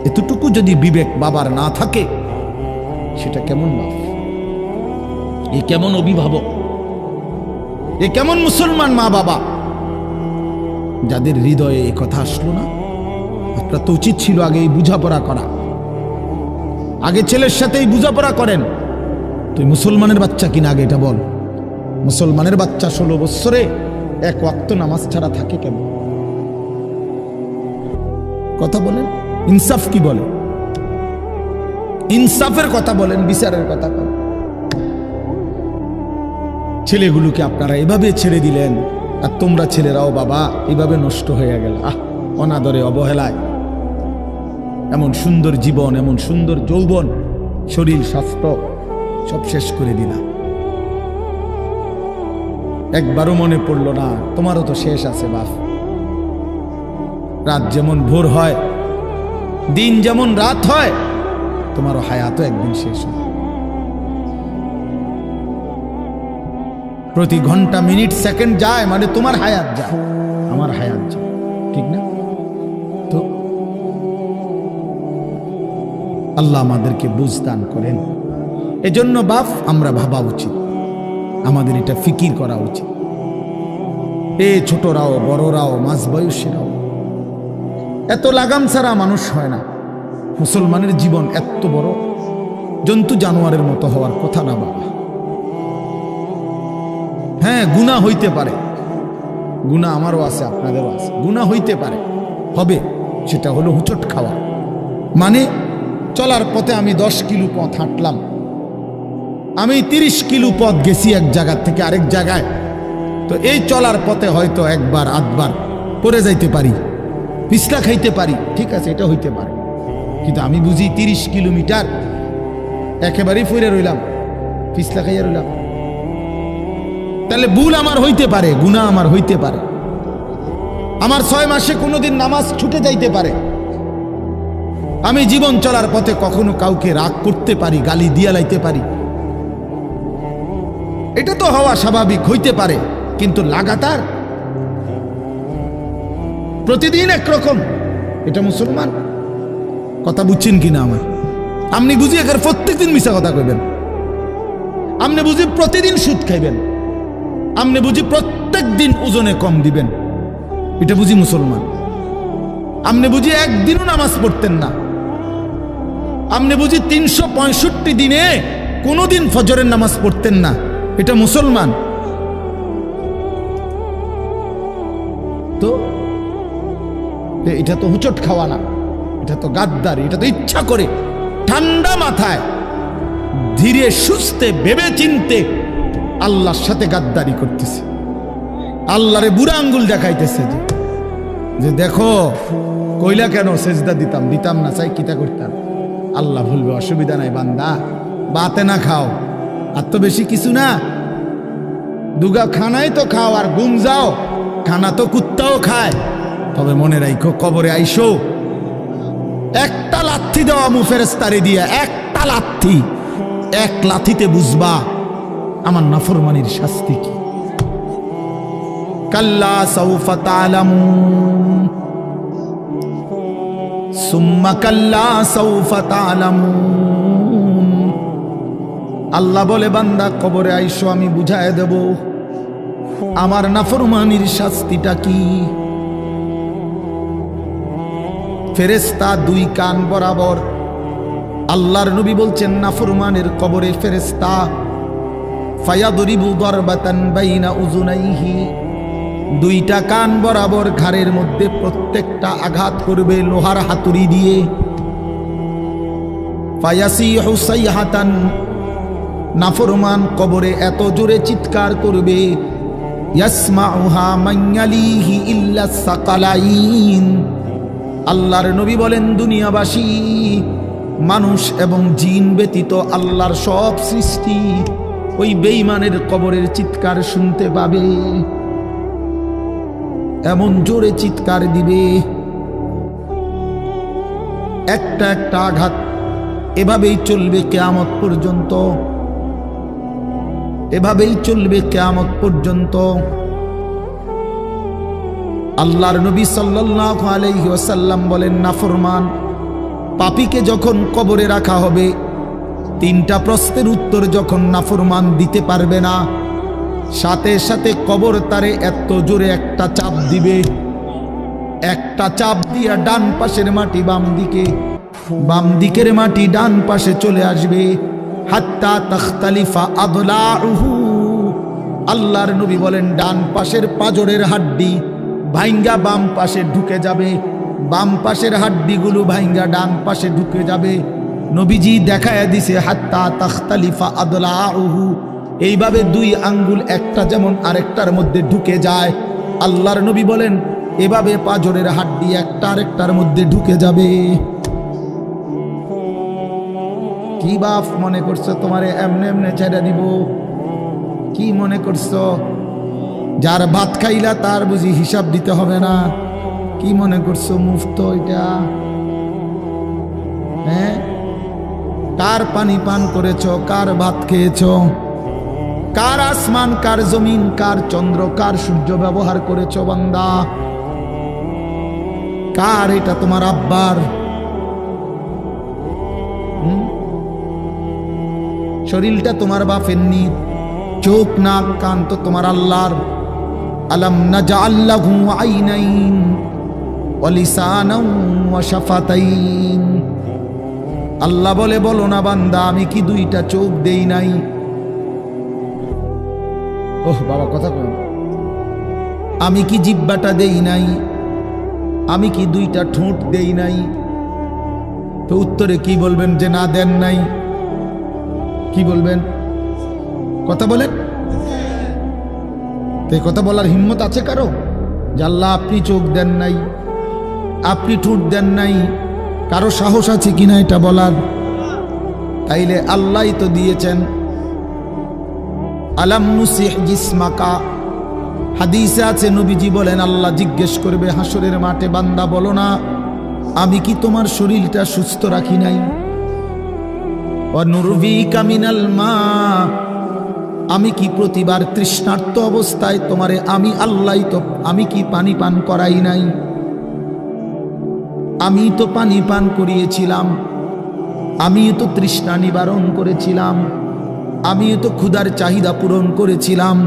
এতটুকু যদি বিবেক বাবার না থাকে, সেটা কেমন বাপ? এ কেমন অভিভাবক? এ কেমন মুসলমান মা বাবা যাদের হৃদয়ে এই কথা আসলো না? আপনার তো উচিত ছিল আগে এই বোঝাপড়া করা। আগে ছেলের সাথেই বোঝাপড়া করেন। তুই মুসলমানের বাচ্চা কিনা আগে এটা বল। মুসলমানের বাচ্চা 16 বছরে এক ওয়াক্ত নামাজ ছাড়া থাকে কেন? কথা বলেন, ইনসাফ কি বলে? ইনসাফের কথা বলেন, বিচারের কথা বলেন। ছেলেগুলোকে আপনারা এভাবে ছেড়ে দিলেন, আর তোমরা ছেলেরাও বাবা এভাবে নষ্ট হয়ে গেল। অনাদরে, অবহেলায় এমন সুন্দর জীবন, এমন সুন্দর যৌবন, শরীর স্বাস্থ্য সব শেষ করে দিলাম। একবারও মনে পড়লো না তোমারও তো শেষ আছে বাপ। রাত যেমন ভোর হয়, দিন যেমন রাত হয়, তোমারও হায়াতও একদিন শেষ হয়। প্রতি ঘন্টা মিনিট সেকেন্ড যায় মানে তোমার হায়াত যায়, আমার হায়াত যায়, ঠিক না? তো আল্লাহ আমাদেরকে বুঝ দান করেন। এজন্য বাপ আমরা ভাবা উচিত, আমাদের এটা ফিকির করা উচিত। ছোটরাও বড়রাও মাঝ বয়সীরাও এত লাগাম ছাড়া মানুষ হয় না। মুসলমানের জীবন এত বড়, জন্তু জানোয়ারের মতো হওয়ার কথা না বাবা। হ্যাঁ, গুনাহ হইতে পারে, গুনাহ আমারও আছে, আপনাদেরও আছে, গুনাহ হইতে পারে, হবে। সেটা হলো হুচট খাওয়া। মানে চলার পথে আমি 10 কিলো পথ হাঁটলাম, আমি 30 কিলো পথ গেছি এক জায়গা থেকে আরেক জায়গায়। তো এই চলার পথে হয়তো একবার আধবার পড়ে যাইতে পারি, পিছলা খাইতে পারি, ঠিক আছে, এটা হইতে পারে। কিন্তু আমি বুঝি 30 কিলোমিটার একেবারেই ফিরে রইলাম, পিছলা খাইয়া রইলাম, তাহলে ভুল আমার হইতে পারে, গুনাহ আমার হইতে পারে। আমার 6 মাসে কোনোদিন নামাজ ছুটে যাইতে পারে। আমি জীবন চলার পথে কখনো কাউকে রাগ করতে পারি, গালি দিয়া লাইতে পারি, এটা তো হওয়া স্বাভাবিক, হইতে পারে। কিন্তু লাগাতার প্রতিদিন একরকম, এটা মুসলমান? কথা বুঝছেন কিনা আমার? আপনি বুঝি এখানে প্রত্যেকদিন মিশা কথা কইবেন, আপনি বুঝি প্রতিদিন সুদ খাইবেন, আপনি বুঝি প্রত্যেক দিন ওজনে কম দিবেন, এটা বুঝি মুসলমান? আপনি বুঝি একদিনও নামাজ পড়তেন না, আপনি বুঝি 365 দিনে কোনোদিন ফজরের নামাজ পড়তেন না, এটা মুসলমান? তো এটা তো হুচট খাওয়া না, এটা তো গাদ্দারি, এটা তো ইচ্ছা করে ঠান্ডা মাথায় ধীরে সুস্থে ভেবে চিনতে আল্লাহর সাথে গাদ্দারি করতেছে, আল্লাহরে বুড়া আঙ্গুল দেখাইতেছে যে দেখো কইলা কেন সেজদা দিতাম না, চাই কিতা করতাম, আল্লাহ বলবে অসুবিধা নাই বান্দা, বাতে না খাও, আর তো বেশি কিছু না, দুগা খানাই তো খাও আর ঘুম যাও, খানা তো কুত্তাও খায়। তবে মনে রাখো কবরে আইসো একটা লাথি দেওয়া ফেরেশতারে দিয়া, একটা লাথি, এক লাথিতে বুঝবা আমার নাফরমানির শাস্তি কি। কাল্লা সাউফা তা'লামুন সুম্মা কাল্লা সাউফা তা'লামুন। আল্লাহ বলে বান্দা কবরে আইসো, আমি বুঝায় দেব আমার নাফরমানির শাস্তিটা কি। ফেরেশতা দুই কান বরাবর। আল্লাহর নবী বলছেন নাফরমানের কবরে ফেরেশতা ফায়াদরিবু দারবাতান বাইনা উযুনাইহি, দুইটা কান বরাবর ঘাড়ের মধ্যে প্রত্যেকটা আঘাত করবে লোহার হাতুড়ি দিয়ে। ফায়াসিহু সাইহাতান, নাফরমান কবরে এত জোরে চিৎকার করবে ইয়াসমাউহা মান ইয়ালিহি ইল্লা সাকালাইন। আল্লাহর নবী বলেন দুনিয়াবাসী মানুষ এবং জিন ব্যতীত আল্লাহর সব সৃষ্টি ওই বেঈমানের কবরের চিৎকার শুনতে পাবে, এমন জোরে চিৎকার দিবে। একটা একটা আঘাত এভাবেই চলবে কিয়ামত পর্যন্ত, এভাবেই চলবে কিয়ামত পর্যন্ত। আল্লাহর নবী সাল্লাল্লাহু আলাইহি ওয়াসাল্লাম বলেন নাফরমান পাপীকে যখন কবরে রাখা হবে, তিনটা প্রশ্নের উত্তর যখন নাফরমান দিতে পারবে না, সাথে সাথে কবর তারে এত জোরে একটা চাপ দিবে, একটা চাপ দিয়া ডান পাশের মাটি বাম দিকে, বাম দিকের মাটি ডান পাশে চলে আসবে। হাত্তা তাখতালিফা আদলাউহু, আল্লাহর নবী বলেন ডান পাশের পাঁজরের হাড্ডি ভাইঙ্গা বাম পাশে ঢুকে যাবে, বাম পাশের হাড্ডিগুলো ভাইঙ্গা ডান পাশে ঢুকে যাবে। নবীজি দেখায় দিছে হাত্তা তাখতালিফা আদলাউহু, এইভাবে দুই আঙ্গুল একটা যেমন আরেকটার মধ্যে ঢুকে যায়, আল্লাহর নবী বলেন এভাবে পাঁজরের হাড্ডি একটা আরেকটার মধ্যে ঢুকে যাবে। কি বাপ মনে করছো তোমারে এমনে এমনে ছেড়ে দিব? কি মনে করছো যার ভাত খাইলা তার বুঝি হিসাব দিতে হবে না? কি মনে করছো মুফত এটা? হ্যাঁ, কার পানি পান করেছো, কার ভাত খেয়েছো, কার আসমান, কার জমিন, কার চন্দ্র, কার সূর্য ব্যবহার করেছো বান্দা? কার এটা? তোমার আব্বার? শরীরটা তোমার বাপের নি, চোখ নাক কান তো তোমার আল্লাহর। আলাম নাজআল লাহু আইনাইন ওয়া লিসানান ওয়া শাফাতাইন। আল্লাহ বলে বলো না বান্দা আমি কি দুইটা চোখ দেই নাই? ওহ বাবা কথা কই, আমি কি জিহ্বাটা দেই নাই? আমি কি দুইটা ঠোঁট দেই নাই? তো উত্তরে কি বলবেন যে না দেন নাই? কি বলবেন? কথা বলেন। তো কথা বলার হিম্মত আছে কারো যে আল্লাহ আপনি চোখ দেন নাই, আপনি ঠোঁট দেন নাই? কারো সাহস আছে কিনা এটা বলার? তাইলে আল্লাহই তো দিয়েছেন। আলাম নুসিহ জিসমাকা, হাদিসে আছে নবীজি বলেন আল্লাহ জিজ্ঞেস করবে হাসরের মাঠে বান্দা বলো না আমি কি তোমার শরীরটা সুস্থ রাখি নাই? ওয়া নুরভিকা মিনাল মা, আমি কি প্রতিবার তৃষ্ণার্ত অবস্থায় তোমারে আমি আল্লাহ তো আমি কি পানি পান করাই নাই? আমি তো পানি পান করিয়েছিলাম, আমি তো তৃষ্ণা নিবারণ করেছিলাম, আমি তো ক্ষুধার চাহিদা পূরণ করেছিলাম,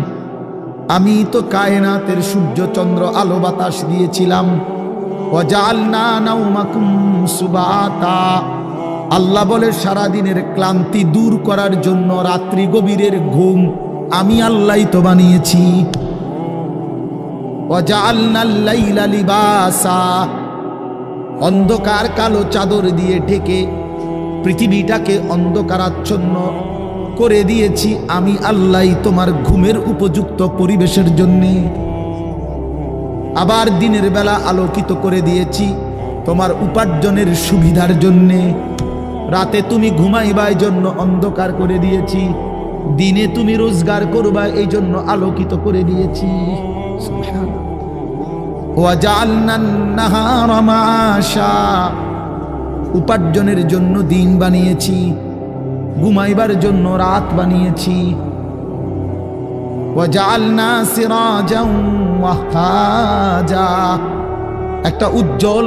আমি তো কায়নাতের সূর্য চন্দ্র আলো বাতাস দিয়েছিলাম। ওয়াজআলনা নাওমাকুম সুবাতা, আল্লাহ বলে সারাদিনের ক্লান্তি দূর করার জন্য রাত্রি গভীরের ঘুম আমি আল্লাহই তো বানিয়েছি। ওয়াজআলনাল লাইলা লিবাসা, অন্ধকার কালো চাদর দিয়ে ঢেকে পৃথিবীটাকে অন্ধকারাচ্ছন্ন করে দিয়েছি আমি আল্লাহই তোমার ঘুমের উপযুক্ত পরিবেশের জন্যে। আবার দিনের বেলা আলোকিত করে দিয়েছি তোমার উপার্জনের সুবিধার জন্যে। রাতে তুমি ঘুমাইবার জন্য অন্ধকার করে দিয়েছি। দিনে তুমি রোজগার করবা এই জন্য আলোকিত করে দিয়েছি। সুবহানাল্লাহ। ওয়াজআলনান নাহারা মাআশা, উপার্জনের জন্য দিন বানিয়েছি, ঘুমাইবার জন্য রাত বানিয়েছি। ওয়াজআলনা সিরাজান ওয়াহাজা, একটা উজ্জ্বল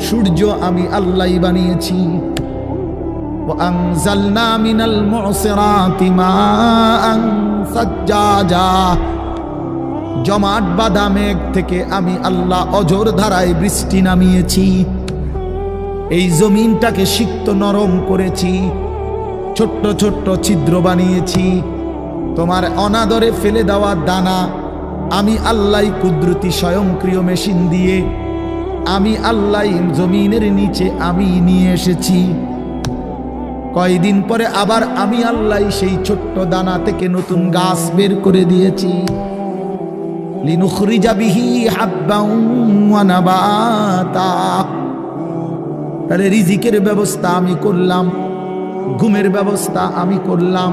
সূর্য আমি আল্লাহই বানিয়েছি। وأنزلنا من المعصرات ماء ثجاجا, জমাট বাঁধা মেঘ থেকে আমি আল্লাহ অঝোর ধারায় বৃষ্টি নামিয়েছি। এই জমিনটাকে সিক্ত নরম করেছি, ছোট্ট ছোট্ট ছিদ্র বানিয়েছি। তোমার অনাদরে ফেলে দেওয়া দানা আমি আল্লাহ কুদরতি স্বয়ংক্রিয় মেশিন দিয়ে আমি আল্লাহ জমিনের নিচে আমি নিয়ে এসেছি। কয়দিন পরে আবার আমি আল্লাহ সেই ছোট্ট দানা থেকে নতুন গাছ বের করে দিয়েছি। লিনুখরিজা বিহি হাব্বান ওয়া নাবাতা, তাহলে রিজিকের ব্যবস্থা আমি করলাম, ঘুমের ব্যবস্থা আমি করলাম,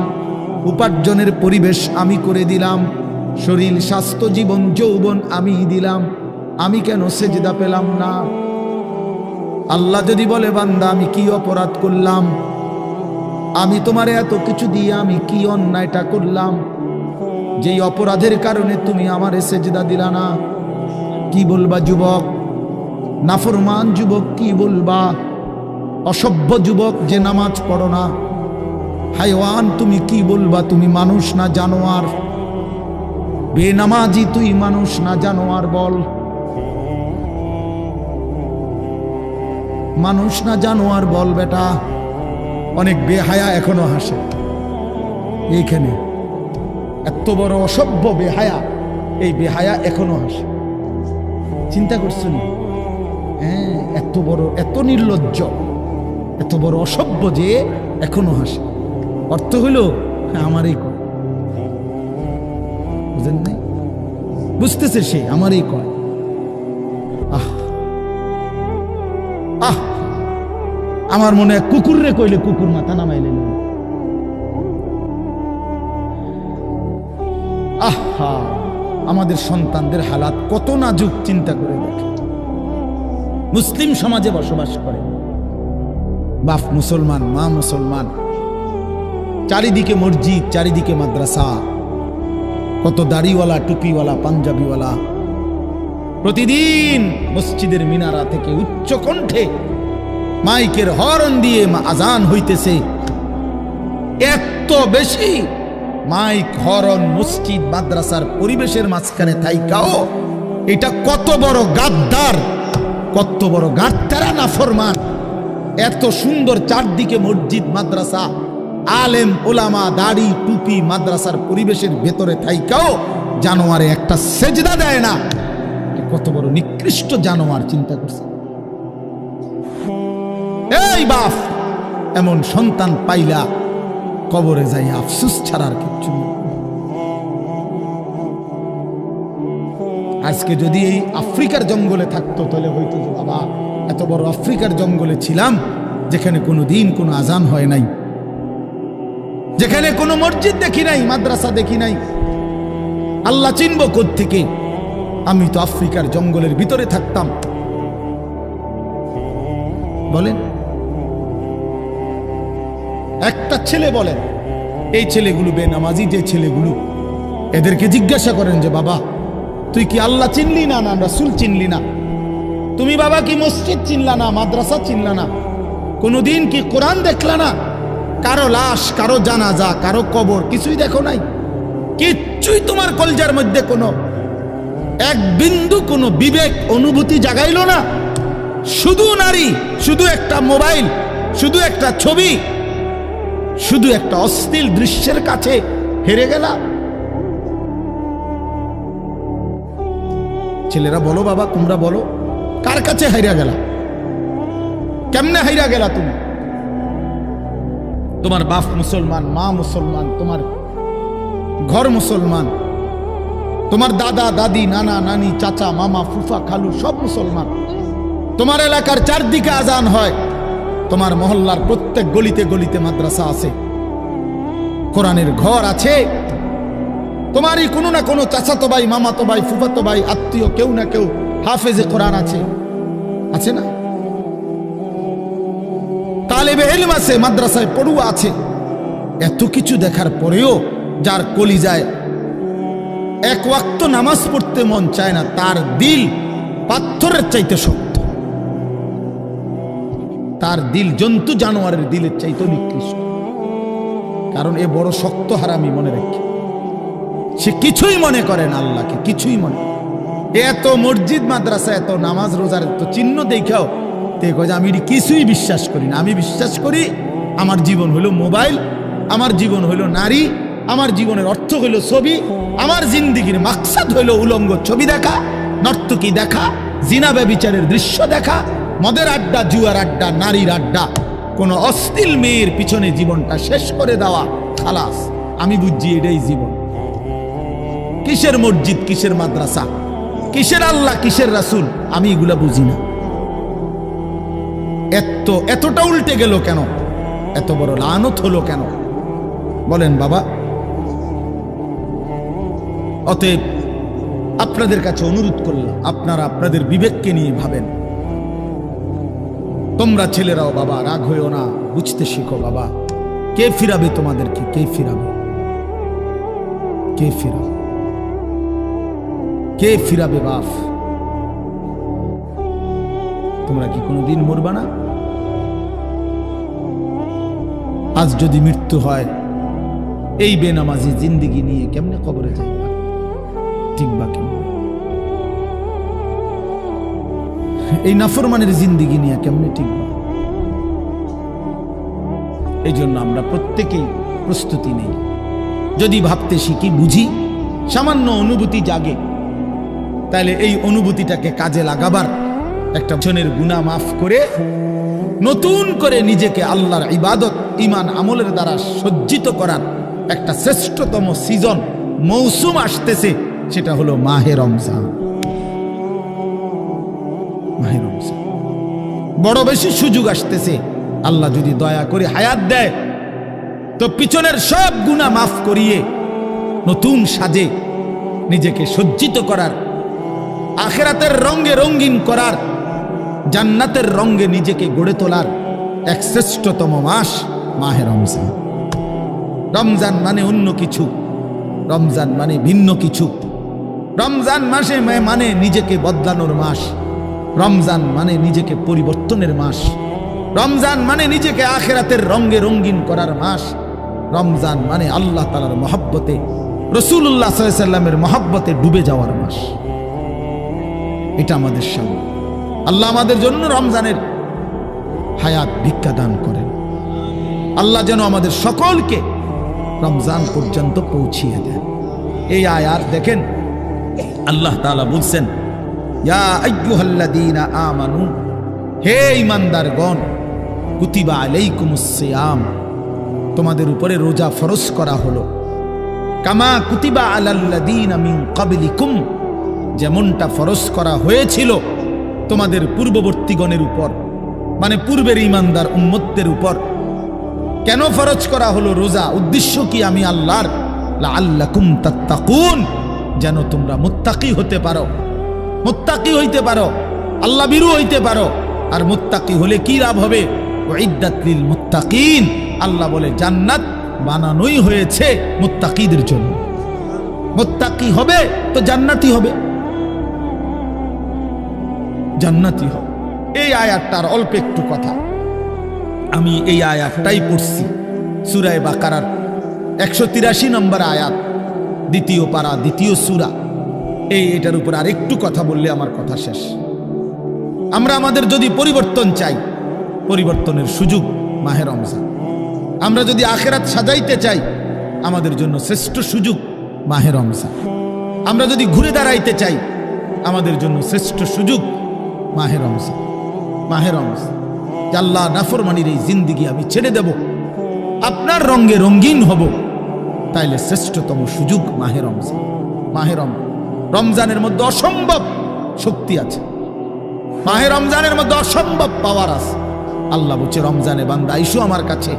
উপার্জনের পরিবেশ আমি করে দিলাম, শরীর স্বাস্থ্য জীবন যৌবন আমি দিলাম। আমি কেন সেজদা পেলাম না? আল্লাহ যদি বলে বান্দা আমি কি অপরাধ করলাম, আমি তোমারে এত কিছু দিয়ে আমি কি অন্যায়টা করলাম যেই অপরাধের কারণে তুমি আমারে সেজদা দিলা না? কি বলবা যুবক? নাফরমান যুবক কি বলবা? অসভ্য যুবক যে নামাজ পড়ো না, হাইওয়ান তুমি কি বলবা? তুমি মানুষ না জানোয়ার? বেনামাজি তুই মানুষ না জানোয়ার? বল, মানুষ না জানোয়ার? বল বেটা। অনেক বেহায়া এখনো হাসে এইখানে, এত বড় অসভ্য বেহায়া, এই বেহায়া এখনো হাসে। চিন্তা করছো নি? হ্যাঁ, এত বড়, এত নির্লজ্জ, এত বড় অসভ্য যে এখনো হাসে। অর্থ হইল আমারই কয়, বুঝেন নাই? বুঝতেছে সে আমারই কয়। আহ আহ, আমার মনে হয় কুকুর রে কইলে কুকুর মাথা নামাইলে। আহা, আমাদের সন্তানদের হালাত কত নাজুক, চিন্তা করে দেখে। মুসলিম সমাজে বসবাস করে, বাপ মুসলমান, মা মুসলমান, চারিদিকে মসজিদ, চারিদিকে মাদ্রাসা, কত দাড়িওয়ালা, টুপিওয়ালা, পাঞ্জাবিওয়ালা। প্রতিদিন মসজিদের মিনারা থেকে উচ্চ কণ্ঠে মাইকের হর্ন দিয়ে আজান হইতেছে। এত বেশি মাইক, হর্ন, মসজিদ, মাদ্রাসার পরিবেশের মাঝখানে থাইকাও এটা কত বড় গাদ্দার, কত বড় গাদ্দারা নাফরমান। এত সুন্দর চারদিকে মসজিদ, মাদ্রাসা, আলেম ওলামা, দাড়ি, টুপি, মাদ্রাসার পরিবেশের ভেতরে থাইকাও জানোয়ারে একটা সেজদা দেয় না। কত বড় নিকৃষ্ট জানোয়ার, চিন্তা করছে। এই বাপ, এমন সন্তান পাইলা কবরে যাই আফসোস ছাড়ার কিচ্ছু নেই। আজকে যদি এই আফ্রিকার জঙ্গলে থাকতো তাহলে হয়তো যে বাবা এত বড় আফ্রিকার জঙ্গলে ছিলাম যেখানে কোনো দিন কোনো আজান হয় নাই, যেখানে কোনো মসজিদ দেখি নাই, মাদ্রাসা দেখি নাই, আল্লাহ চিনব কোত্থেকে? আমি তো আফ্রিকার জঙ্গলের ভিতরে থাকতাম। বলেন, একটা ছেলে বলেন, এই ছেলেগুলো বেনামাজি যে ছেলেগুলো, এদেরকে জিজ্ঞাসা করেন যে বাবা তুই কি আল্লাহ চিনলি না, না রাসূল চিনলি না? তুমি বাবা কি মসজিদ চিনলা না, মাদ্রাসা চিনলা না? কোনোদিন কি কোরআন দেখলা না? কারো লাশ, কারো জানাজা, কারো কবর কিছুই দেখো নাই? কিচ্ছুই তোমার কলজার মধ্যে কোনো এক বিন্দু কোনো বিবেক অনুভূতি জাগাইলো না? শুধু নারী, শুধু একটা মোবাইল, শুধু একটা ছবি, শুধু একটা অশ্লীল দৃশ্যের কাছে হেরে গেলা। ছেলেরা বলো বাবা, তোমরা বলো, কার কাছে হাইরা গেলা? কেমনে হাইরা গেলা তুমি? তোমার বাপ মুসলমান, মা মুসলমান, তোমার ঘর মুসলমান, তোমার দাদা দাদি, নানা নানি, চাচা মামা, ফুফা খালু সব মুসলমান। তোমার এলাকার চারদিকে আজান হয়, তোমার মহল্লার প্রত্যেক গলিতে গলিতে মাদ্রাসা আছে। কোরআনের ঘর আছে, তোমারই কোনো না কোনো চাচাতো ভাই, মামাতো ভাই, ফুফাতো ভাই, আত্মীয় কেউ না কেউ হাফেজে কোরআন আছে, আছে না? তালেবে ইলম আছে, মাদ্রাসায় পড়ুয়া আছে। এত কিছু দেখার পরেও যার কলিজায় এক ওয়াক্ত নামাজ পড়তে মন চায় না, তার দিল পাথরের চাইতে শক্ত, তার দিল জন্তু জানোয়ারের দিলের চাইতে নিকৃষ্ট। কারণ এ বড় শক্ত হারামি, মনে রাখি। সে কিছুই মনে করে না আল্লাহকে, কিছুই মনে। এত মসজিদ মাদ্রাসা, এত নামাজ রোজার এত চিহ্ন দেখাও আমি কিছুই বিশ্বাস করি না। আমি বিশ্বাস করি আমার জীবন হলো মোবাইল, আমার জীবন হলো নারী, আমার জীবনের অর্থ হলো ছবি, আমার জিন্দিগির মাকসাদ হলো উলঙ্গ ছবি দেখা, নর্তকী দেখা, জিনা ব্যভিচারের দৃশ্য দেখা, মদের আড্ডা, জুয়ার আড্ডা, নারীর আড্ডা, কোন অশ্লীল মেয়ের পিছনে জীবনটা শেষ করে দেওয়া। খালাস, আমি বুঝছি এটাই জীবন। কিসের মসজিদ, কিসের মাদ্রাসা, কিসের আল্লাহ, কিসের রাসূল, আমি এগুলা বুঝি না। এতটা উল্টে গেল কেন? এত বড় লানত হলো কেন বলেন বাবা? অতএব আপনাদের কাছে অনুরোধ করলাম, আপনারা আপনাদের বিবেককে নিয়ে ভাবেন। তোমরা ছেলেরাও বাবা রাগ হইও না, বুঝতে শিখো বাবা। কে ফিরাবে তোমাদেরকে? কে ফিরাবে? কে ফিরাবে? কে ফিরাবে বাপ? তোমরা কি কোনোদিন মরবা না? আজ যদি মৃত্যু হয়, এই বেনামাজি জিন্দিগি নিয়ে কেমনে কবরে যাইবা? ঠিক বা কেমন? এই নাফরমানের জিন্দিগি নিয়ে কেমনে টিকবা? এই জন্য আমরা প্রত্যেকেই প্রস্তুতি নেই। যদি ভাবতে শিখি, বুঝি, সামান্য অনুভূতি জাগে, তাহলে এই অনুভূতিটাকে কাজে লাগাবার, একটা জনের গুনাহ মাফ করে নতুন করে নিজেকে আল্লাহর ইবাদত, ঈমান, আমলের দ্বারা সজ্জিত করার একটা শ্রেষ্ঠতম সিজন, মৌসুম আসতেছে। সেটা হলো মাহে রমজান। মাহে রমজান বড় বেশি সুযোগ আসতেছে। আল্লাহ যদি দয়া করে হায়াত দেয়, তো পিছনের সব গুনাহ মাফ করিয়ে নতুন সাজে নিজেকে সজ্জিত করার, আখিরাতের রঙে রঙিন করার, জান্নাতের রঙে নিজেকে গড়ে তোলার এক শ্রেষ্ঠতম মাস মাহে রমজান। রমজান মানে অন্য কিছু, রমজান মানে ভিন্ন কিছু। রমজান মাসে মানে নিজেকে বদলানোর মাস, রমজান মানে নিজেকে পরিবর্তনের মাস, রমজান মানে নিজেকে আখিরাতের রঙে রঙিন করার মাস, রমজান মানে আল্লাহ তাআলার মহব্বতে, রাসূলুল্লাহ সাল্লাল্লাহু আলাইহি ওয়াসাল্লামের মহব্বতে ডুবে যাওয়ার মাস। এটা আমাদের সামনে। আল্লাহ আমাদের জন্য রমজানের হায়াত ভিক্ষা দান করেন। আল্লাহ যেন আমাদের সকলকে রমজান পর্যন্ত পৌঁছিয়ে দেন। এই আয়াত দেখেন, আল্লাহ তাআলা বলছেন, ইয়া আইয়ুহাল্লাযীনা আমানু, হে ঈমানদারগণ, কুতিবা আলাইকুমুস সিয়াম, তোমাদের উপরে রোজা ফরজ করা হলো, কামা কুতিবা আলাল্লাযীনা মিন ক্বাবলিকুম, যেমনটা ফরজ করা হয়েছিল তোমাদের পূর্ববর্তীগণের উপর, মানে পূর্বের ঈমানদার উম্মতদের উপর। কেন ফরজ করা হলো রোজা? উদ্দেশ্য কি? আমি আল্লাহর, লাআল্লাকুম তাত্তাকুন, যেন তোমরা মুত্তাকি হতে পারো, মুত্তাকি হইতে পারো, আল্লাহ ভীরু হইতে পারো। আর মুত্তাকি হলে কি লাভ হবে? উইদ্দাত লিল মুত্তাকিন, আল্লাহ বলে জান্নাত বানানোই হয়েছে মুত্তাকিদের জন্য। মুত্তাকি হবে তো জান্নাতি হবে, জান্নাতি হবে। এই আয়াতটার অল্প একটু কথা, আমি এই আয়াতটাই পড়ছি সূরা বাকারার 183 নম্বর আয়াত, দ্বিতীয় পারা, দ্বিতীয় সূরা। এটার উপর আর একটু কথা বললে আমার কথা শেষ। আমরা আমাদের যদি পরিবর্তন চাই, পরিবর্তনের সুযোগ মাহে রমজান। আমরা যদি আখিরাত সাজাইতে চাই, আমাদের জন্য শ্রেষ্ঠ সুযোগ মাহে রমজান। আমরা যদি ঘুরে দাঁড়াইতে চাই, আমাদের জন্য শ্রেষ্ঠ সুযোগ মাহে রমজান। মাহে রমজান, আল্লাহ নাফরমানির এই জিন্দিগি আমি ছেড়ে দেব, আপনার রঙে রঙিন হব, তাইলে শ্রেষ্ঠতম সুযোগ মাহে রমজান। মাহে রমজানের মধ্যে অসম্ভব শক্তি আছে, মাহে রমজানের মধ্যে অসম্ভব পাওয়ার আছে। আল্লাহ বলছে, রমজানে বান্দা আইসো আমার কাছে,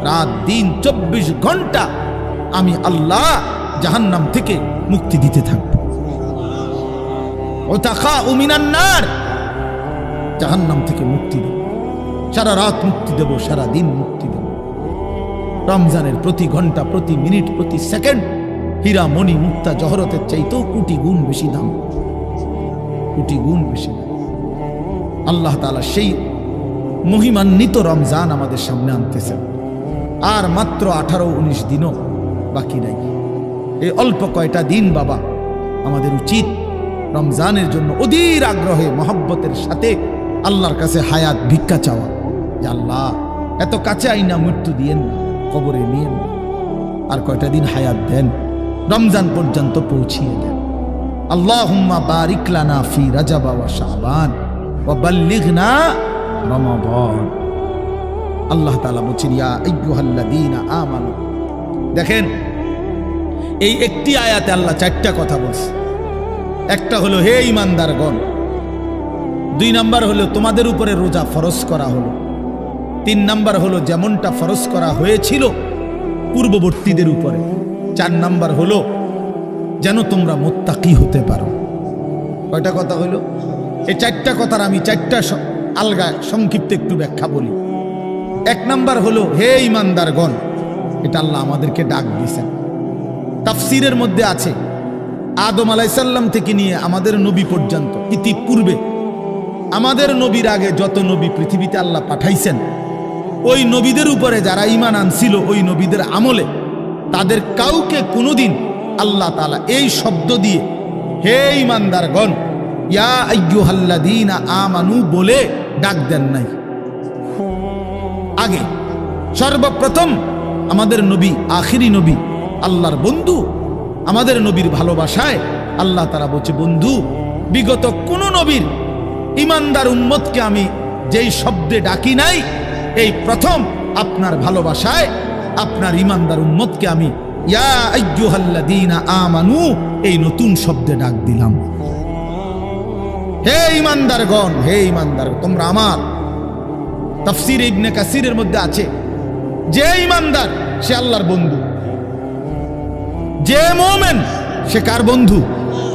রাত দিন 24 ঘন্টা আমি আল্লাহ জাহান্নাম থেকে মুক্তি দিতে থাকব। ওয়াতাখাউ মিনান নার, জাহান্নাম থেকে মুক্তি দেব, সারা রাত মুক্তি দেব, সারা দিন মুক্তি দেব। রমজানের প্রতি ঘন্টা, প্রতি মিনিট, প্রতি সেকেন্ড হীরা মণি মুক্তা জহরতের চাইতেও কোটি গুণ বেশি দাম, কোটি গুণ বেশি দাম। আল্লাহ তাআলা সেই মহিমান্বিত রমজান আমাদের সামনে আনতেছেন। আর মাত্র 18-19 দিনও বাকি নাই। এই অল্প কয়টা দিন বাবা, আমাদের উচিত রমজানের জন্য অধীর আগ্রহে মহব্বতের সাথে আল্লাহর কাছে হায়াত ভিক্ষা চাওয়া, যে আল্লাহ এত কাছে আইনা মৃত্যু দিয়েন না, কবরে নিয়েন না, আর কয়টা দিন হায়াত দেন, রমজান পর্যন্ত পৌঁছিয়ে দেন। আল্লাহুম্মা বারিক লানা ফি রাজাব ওয়া শাবান ওয়া বাল্লিগনা রমাদান। আল্লাহ তাআলা বলেন, ইয়া আইয়ুহাল্লাযীনা আমানু। দেখেন এই একটি আয়াতে আল্লাহ 4টা কথা বলছে। একটা হলো হে ঈমানদারগণ, 2 নাম্বার হলো তোমাদের উপরে রোজা ফরজ করা হলো, 3 নাম্বার হলো যেমনটা ফরজ করা হয়েছিল পূর্ববর্তীদের উপরে, 4 নাম্বার হলো যেন তোমরা মুত্তাকি হতে পারো। কয়টা কথা হলো? এই 4টা কথার আমি 4টা আলগা সংক্ষিপ্ত একটু ব্যাখ্যা বলি। 1 নাম্বার হলো হে ঈমানদারগণ, এটা আল্লাহ আমাদেরকে ডাক দিয়েছেন। তাফসীরের মধ্যে আছে আদম আলাইহিস সালাম থেকে নিয়ে আমাদের নবী পর্যন্ত, ইতিপূর্বে আমাদের নবীর আগে যত নবী পৃথিবীতে আল্লাহ পাঠাইছেন, ওই নবীদের উপরে যারা ঈমান আনছিল, ওই নবীদের আমলে তাদের কাউকে কোনোদিন আল্লাহ তাআলা এই শব্দ দিয়ে হে ঈমানদারগণ, ইয়া আইয়ুহাল্লাযীনা আমানু বলে ডাক দেন নাই। আগে সর্বপ্রথম আমাদের নবী, আখিরি নবী, আল্লাহর বন্ধু, আমাদের নবীর ভালোবাসায় আল্লাহ তাআলা বলছে, বন্ধু বিগত কোন নবীর ঈমানদার উম্মতকে আমি যেই শব্দে ডাকি নাই, এই প্রথম আপনার ভালোবাসায় আপনার ঈমানদার উম্মতকে আমি ইয়া আইয়ুহাল্লাযীনা আমানু এই নতুন শব্দে ডাক দিলাম। হে ঈমানদারগণ, হে ঈমানদার তোমরা আমার। তাফসীর ইবনে কাসিরের মধ্যে আছে, যে ঈমানদার সে আল্লাহর বন্ধু, যে মুমিন সে কার বন্ধু?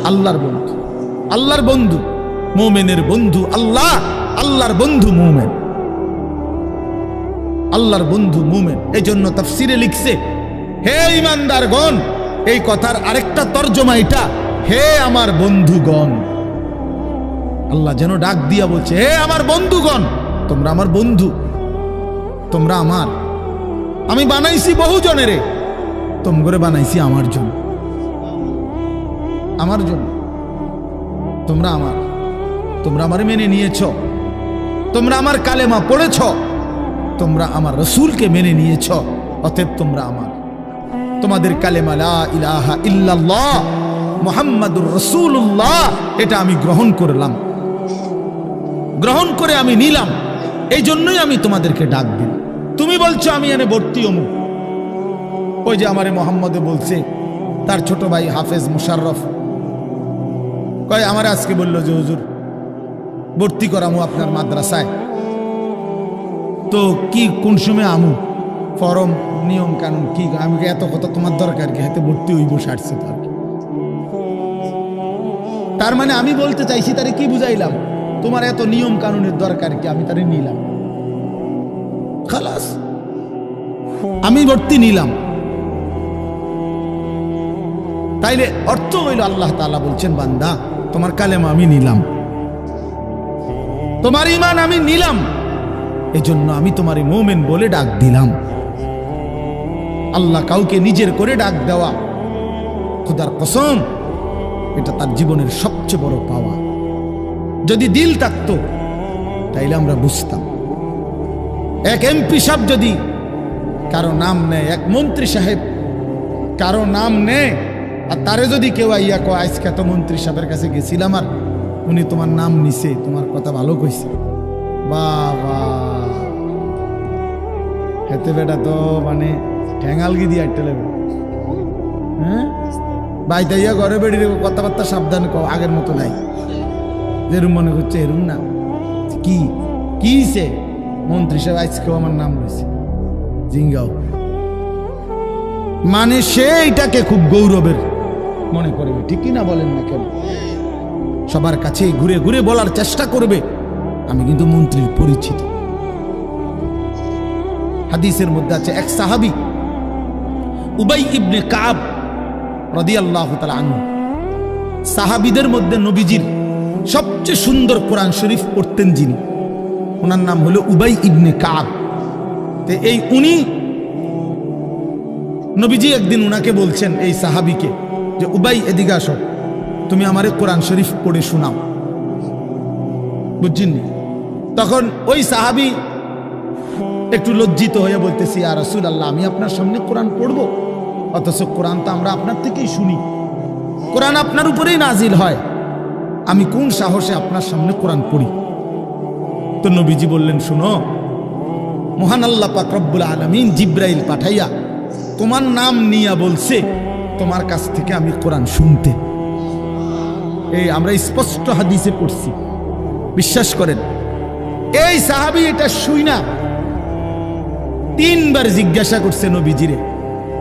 আল্লাহর বন্ধু। আল্লাহর বন্ধু, মুমিনের বন্ধু আল্লাহ, আল্লাহর বন্ধু মুমিন, আল্লাহর বন্ধু মুমিন। এই জন্য তাফসীরে লিখছে হে ঈমানদারগণ, এই কথার আরেকটা তর্জমা এটা, হে আমার বন্ধুগণ। আল্লাহ যেন ডাক দিয়া বলছে, হে আমার বন্ধুগণ, তোমরা আমার বন্ধু, তোমরা আমার। আমি বানাইছি বহু জনেরে, তোমরা বানাইছি আমার জন্য, আমার জন্য। তোমরা আমার, তোমরা আমারে মেনে নিয়েছ, তোমরা আমার কালেমা পড়েছ, তোমরা আমার রাসূলকে মেনে নিয়েছ, অতএব তোমরা আমার। তোমাদের কালেমা লা ইলাহা ইল্লাল্লাহ মুহাম্মাদুর রাসূলুল্লাহ, এটা আমি গ্রহণ করলাম, গ্রহণ করে আমি নিলাম। এই জন্যই আমি তোমাদেরকে ডাক দিই। তুমি বলছো আমি এনে ভর্তি হমু, ওই যে আমারে মোহাম্মদে বলছে, তার ছোট ভাই হাফেজ মুশাররফ কয় আমার আজকে বললো যে হুজুর ভর্তি করামু আপনার মাদ্রাসায়, তো কি কোন সময় আমু, ফরম নিয়ম কানুন কি? আমি এত কথা তোমার দরকার কি, হাতে ভর্তি হইব সারছে তো আর কি। তার মানে আমি বলতে চাইছি, তারে কি বুঝাইলাম, তোমার এত নিয়ম কানুনের দরকার কি, আমি তারে নিলাম, খালাস, আমি ভর্তি নিলাম। তাইলে অর্থ হইল আল্লাহ তাআলা বলছেন, বান্দা তোমার কালেমা আমি নিলাম, তোমার ঈমান আমি নিলাম, এজন্য আমি তোমারে মুমিন বলে ডাক দিলাম। আল্লাহ কাউকে নিজের করে ডাক দেওয়া, খোদার কসম, এটা তার জীবনের সবচেয়ে বড় পাওয়া। যদি দিল থাকতো তাইলে আমরা বুঝতাম। এক এমপি সাহেব যদি কারো নাম নেয়, এক মন্ত্রী সাহেব কারো নাম নেয়, আর তারে যদি কেউ আইয়া কয় আজকে তো মন্ত্রী সাহেবের কাছে গেছিলাম আর উনি তোমার নাম নিছে, তোমার কথা ভালো কইছে, বাবা হেতে বেটা তো মানে ঠ্যাঙালগি দিয়ে আটতে লাগবে। হ্যাঁ বাইতাইয়া ঘরে বেড়ি কথাবার্তা সাবধান কও, আগের মতো নাই, যেরুম মনে করছে এরুম না। কি কিছে মন্ত্রী সাহেব আজকেও আমার নাম রয়েছে, জিঙ্গাও মানে সে এটাকে খুব গৌরবের মনে করবে, ঠিক না বলেন না কেন? সবার কাছে ঘুরে ঘুরে বলার চেষ্টা করবে আমি কিন্তু মন্ত্রীর পরিচিত। হাদিসের মধ্যে আছে এক সাহাবী উবাই ইবনে কাব রাদিয়াল্লাহু তাআলা আনহু, সাহাবীদের মধ্যে নবীজির সবচেয়ে সুন্দর কোরআন শরীফ পড়তেন যিনি, ওনার নাম হলো উবাই ইবনে কাব। তো এই উনি নবীজি একদিন উনাকে বলছেন এই সাহাবীকে যে উবাই এদিকে আসো, তুমি আমারে কোরআন শরীফ পড়ে শোনাও। বুঝছেন? তখন ওই সাহাবী একটু লজ্জিত হয়ে বলতেছি, ইয়া রাসূলুল্লাহ, আমি আপনার সামনে কোরআন পড়বো? অথচ কোরআন তো আমরা আপনার থেকেই শুনি, কোরআন আপনার উপরেই নাজিল হয়, আমি কোন সাহসে আপনার সামনে কোরআন পড়ি? তো নবীজি বললেন, শুনো, মহান আল্লাহ পাক রব্বুল আলামিন জিব্রাইল পাঠাইয়া তোমার নাম নিয়া বলছে তোমার কাছ থেকে আমি কোরআন শুনতে। এই আমরা স্পষ্ট হাদিসে পড়ছি, বিশ্বাস করেন। এই সাহাবী এটা শুই না 3 বার জিজ্ঞাসা করছে নবীজিরে,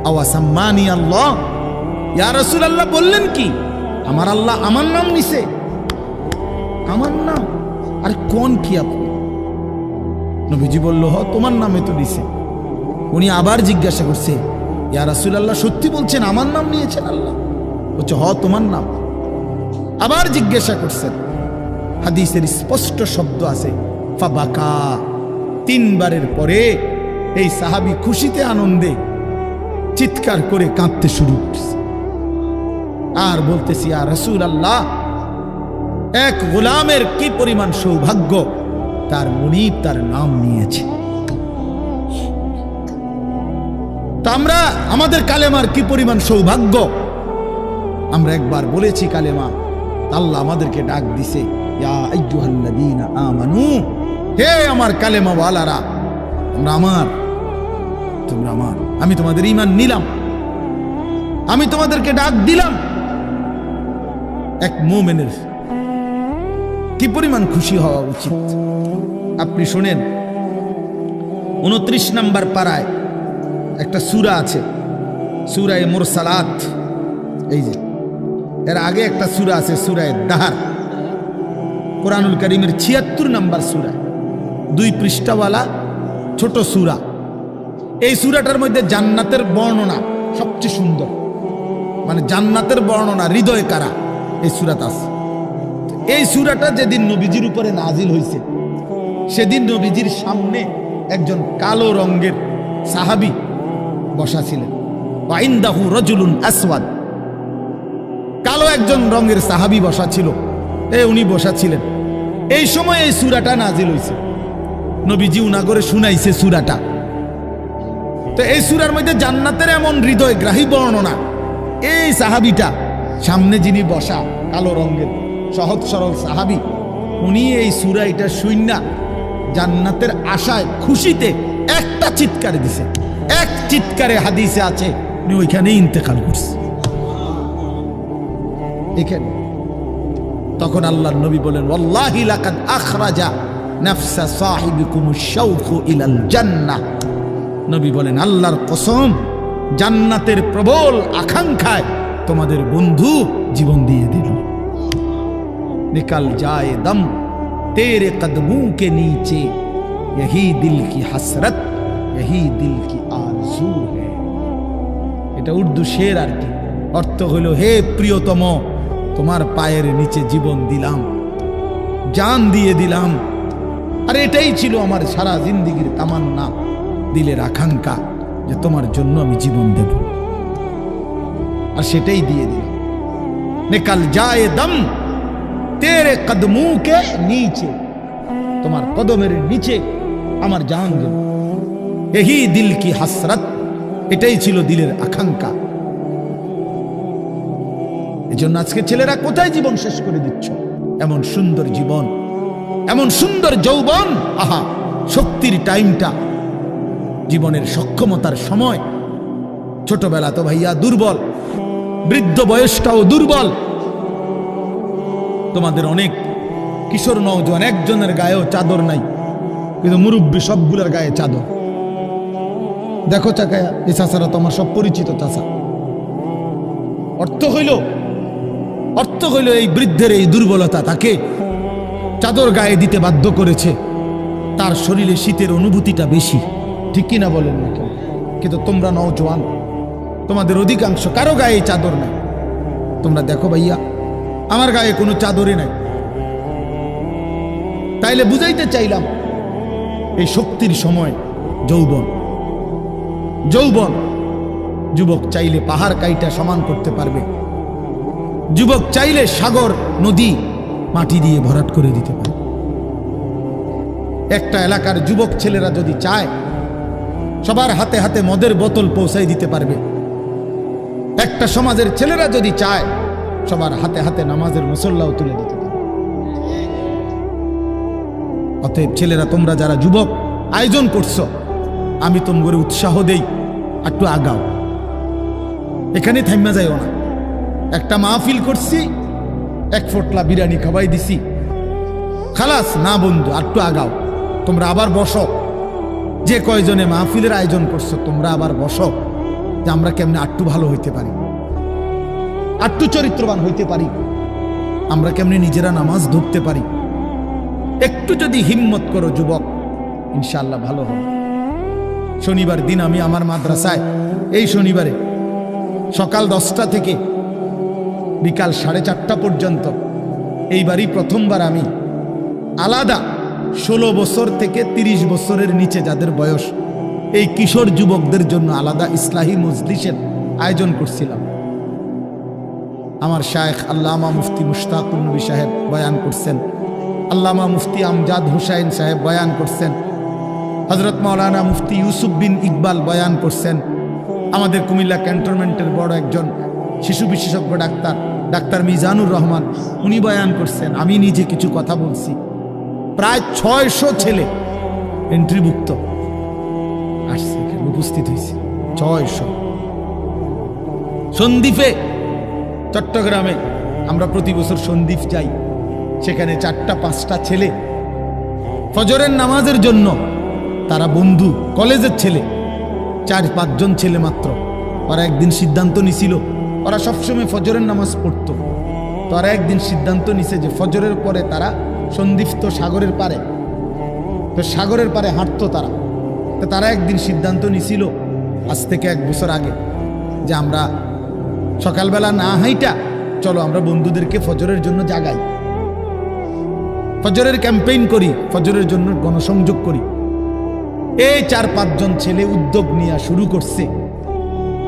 আওয়াসাম্মানি আল্লাহ, ইয়া রাসূলুল্লাহ বললেন কি আমার আল্লাহ আমার নাম নিছে? আমার নাম? আর কোন কি আপনি? নবীজি বলল, হ তোমার নামে তো নিছে। উনি আবার জিজ্ঞাসা করছে, ইয়া রাসূলুল্লাহ সত্যি বলছেন আমার নাম নিয়েছেন আল্লাহ? বলছে, হ তোমার নাম। আবার জিজ্ঞাসা করছেন, হাদিসের স্পষ্ট শব্দ আছে ফাবাকা। 3 বারের পরে এই সাহাবী খুশিতে আনন্দে চিৎকার করে কাঁদতে শুরু করছে আর বলতেছি, ইয়া রাসূলুল্লাহ, এক গোলামের কি পরিমাণ সৌভাগ্য, তার মুনিব তার নাম নিয়েছে। তা আমরা আমাদের কালেমার কি পরিমাণ সৌভাগ্য, আমরা একবার বলেছি কালেমা, আল্লাহ আমাদেরকে ডাক দিছে, ইয়া আইয়ুহাল্লাযীনা আমানু, হে আমার কালেমা ওয়ালারা, তোমরা আমার, তোমরা আমার, আমি তোমাদের ঈমান নিলাম, আমি তোমাদেরকে ডাক দিলাম। এক মুমিনের কি পরিমাণ খুশি হওয়া উচিত আপনি শোনেন। 29 নম্বর পারায় একটা সূরা আছে, সূরা মুরসালাত। এই যে এর আগে একটা সূরা আছে, সূরা দাহার, কোরআনুল কারীমের 76 নম্বর সূরা, 2 পৃষ্ঠাওয়ালা ছোট সূরা। এই সূরাটার মধ্যে জান্নাতের বর্ণনা সবচেয়ে সুন্দর, মানে জান্নাতের বর্ণনা হৃদয় কারা এই সূরাতে আছে। এই সূরাটা যেদিন নবীজির উপরে নাজিল হয়েছে, সেদিন নবীজির সামনে একজন কালো রঙের সাহাবী বসা ছিলেন। ওয়াইন্দাহু রাজুলুন আসওয়াদ, কালো একজন রঙের সাহাবী বসা ছিল, উনি বসা ছিলেন। এই সময় এই সূরাটা নাজিল হয়েছে, নবীজি উনাগরে শুনাইছে সূরাটা। তো এই সূরার মধ্যে জান্নাতের এমন হৃদয়গ্রাহী বর্ণনা। এই সাহাবীটা সামনে যিনি বসা কালো রঙের সহজ সরল সাহাবী, উনি এই সূরা এটা শুইনা জান্নাতের আশায় খুশিতে একটা চিৎকার দিছে, এক চিৎকারে হাদিসে আছে উনি ওইখানে ইন্তেকাল করছে। এখানে তখন আল্লাহর নবী বলেন, ওয়াল্লাহি লাকাদ আখরাজা নাফসা সাহিবিকুমুশ শাওকু ইলাল জান্নাহ। নবী বলেন, আল্লাহর কসম, জান্নাতের প্রবল আকাঙ্ক্ষায় তোমাদের বন্ধু জীবন দিয়ে দিল। निकल जाए दम तेरे कदमों के नीचे, यही दिल की हसरत, यही दिल की आरज़ू है। এটা উর্দু শের আর কি, অর্থ হলো, হে প্রিয়তম, তোমার পায়ের নিচে জীবন দিলাম, জান দিয়ে দিলাম, আর এটাই ছিল আমার সারা জিন্দেগীর তামান্না, দিলের আকাঙ্ক্ষা, যে তোমার জন্য আমি জীবন দেব, আর সেটাই দিয়ে দিলাম। নিকল যায় দম তেরে কদমু কে নিচে, তোমার কদমের নিচে আমার জান গেল। এই দিল কি হাসরত, এটাই ছিল দিলের আকাঙ্ক্ষা। এজন্য আজকে ছেলেরা কোথায় জীবন শেষ করে দিচ্ছ? এমন সুন্দর জীবন, এমন সুন্দর যৌবন, আহা, শক্তির টাইমটা, জীবনের সক্ষমতার সময়। ছোটবেলা তো ভাইয়া দুর্বল, বৃদ্ধ বয়সটাও দুর্বল। তোমাদের অনেক কিশোর নওজোয়ান একজনের গায়েও চাদর নাই, কিন্তু মুরব্বী সবগুলোর গায়ে চাদর। দেখো চাকায়া, এই চাচারা তো আমার সব পরিচিত চাচা। অর্থ হইল এই বৃদ্ধের এই দুর্বলতা তাকে চাদর গায়ে দিতে বাধ্য করেছে। তার শরীরে শীতের অনুভূতিটা বেশি, ঠিক কিনা বলেন না কেন? কিন্তু তোমরা নওজোয়ান, তোমাদের অধিকাংশ কারো গায়ে চাদর নাই। তোমরা দেখো ভাইয়া, আমার গায়ে কোনো চাদরই নাই। তাইলে বুঝাইতে চাইলাম, এই শক্তির সময় যৌবন। যুবক চাইলে পাহাড় কাইটা সমান করতে পারবে। যুবক চাইলে সাগর নদী মাটি দিয়ে ভরাট করে দিতে পারে। একটা এলাকার যুবক ছেলেরা যদি চায়, সবার হাতে হাতে মদের বোতল পৌঁছাই দিতে পারবে। একটা সমাজের ছেলেরা যদি চায়, সবার হাতে হাতে নামাজের মুসল্লাও তুলে দিতে পারবে। অতএব ছেলেরা, তোমরা যারা যুবক আয়োজন করছো, আমি তোমাদের উৎসাহ দেই, একটু আগাও, এখানে থাইমা যাইও না। একটা মাহফিল করছি, এক ফোটলা বিরিয়ানি খাওয়াই দিছি, খালাস না বন্ধু, একটু আগাও। তোমরা আবার বসো, যে কয়জনে মাহফিলের আয়োজন করছো তোমরা আবার বসো, যে আমরা কেমনে আটটু ভালো হইতে পারি, আটটু চরিত্রবান হইতে পারি, আমরা কেমনে নিজেরা নামাজ ধরতে পারি। একটু যদি হিম্মত করো যুবক, ইনশাআল্লাহ ভালো হবে। শনিবার দিন আমি আমার মাদ্রাসায়, এই শনিবারে সকাল 10টা থেকে বিকাল 4:30 পর্যন্ত, এইবারই প্রথমবার আমি আলাদা 16 বছর থেকে 30 বছরের নিচে যাদের বয়স, এই কিশোর যুবকদের জন্য আলাদা ইসলাহি মজলিসের আয়োজন করছিলাম। আমার শায়েখ আল্লামা মুফতি মুশতাকুর নবী সাহেব বয়ান করছেন, আল্লামা মুফতি আমজাদ হুসাইন সাহেব বয়ান করছেন, হযরত মাওলানা মুফতি ইউসুফ বিন ইকবাল বয়ান করছেন, আমাদের কুমিল্লা ক্যান্টনমেন্টের বড় একজন শিশু বিশেষজ্ঞ ডাক্তার মিজানুর রহমান, উনি বয়ান করছেন, আমি নিজে কিছু কথা বলছি। প্রায় 600 ছেলে এন্ট্রিভুক্ত আসছে, উপস্থিত হয়েছে 600। সন্দ্বীপে, চট্টগ্রামে আমরা প্রতি বছর সন্দ্বীপ যাই, সেখানে 4টা-5টা ছেলে ফজরের নামাজের জন্য, তারা বন্ধু, কলেজের ছেলে, 4-5 জন ছেলে মাত্র। ওরা একদিন সিদ্ধান্ত নিছিল, ওরা সবসময় ফজরের নামাজ পড়তো, তো ওরা একদিন সিদ্ধান্ত নিছে যে ফজরের পরে তারা সন্দ্বীপ তো সাগরের পারে, তো সাগরের পারে হাঁটতো তারা। তো তারা একদিন সিদ্ধান্ত নিছিল আজ থেকে 1 বছর আগে, যে আমরা সকালবেলা না হাইটা চলো আমরা বন্ধুদেরকে ফজরের জন্য জাগাই, ফজরের ক্যাম্পেইন করি, ফজরের জন্য গণসংযোগ করি। এই 4-5 জন ছেলে উদ্যোগ নিয়ে শুরু করছে।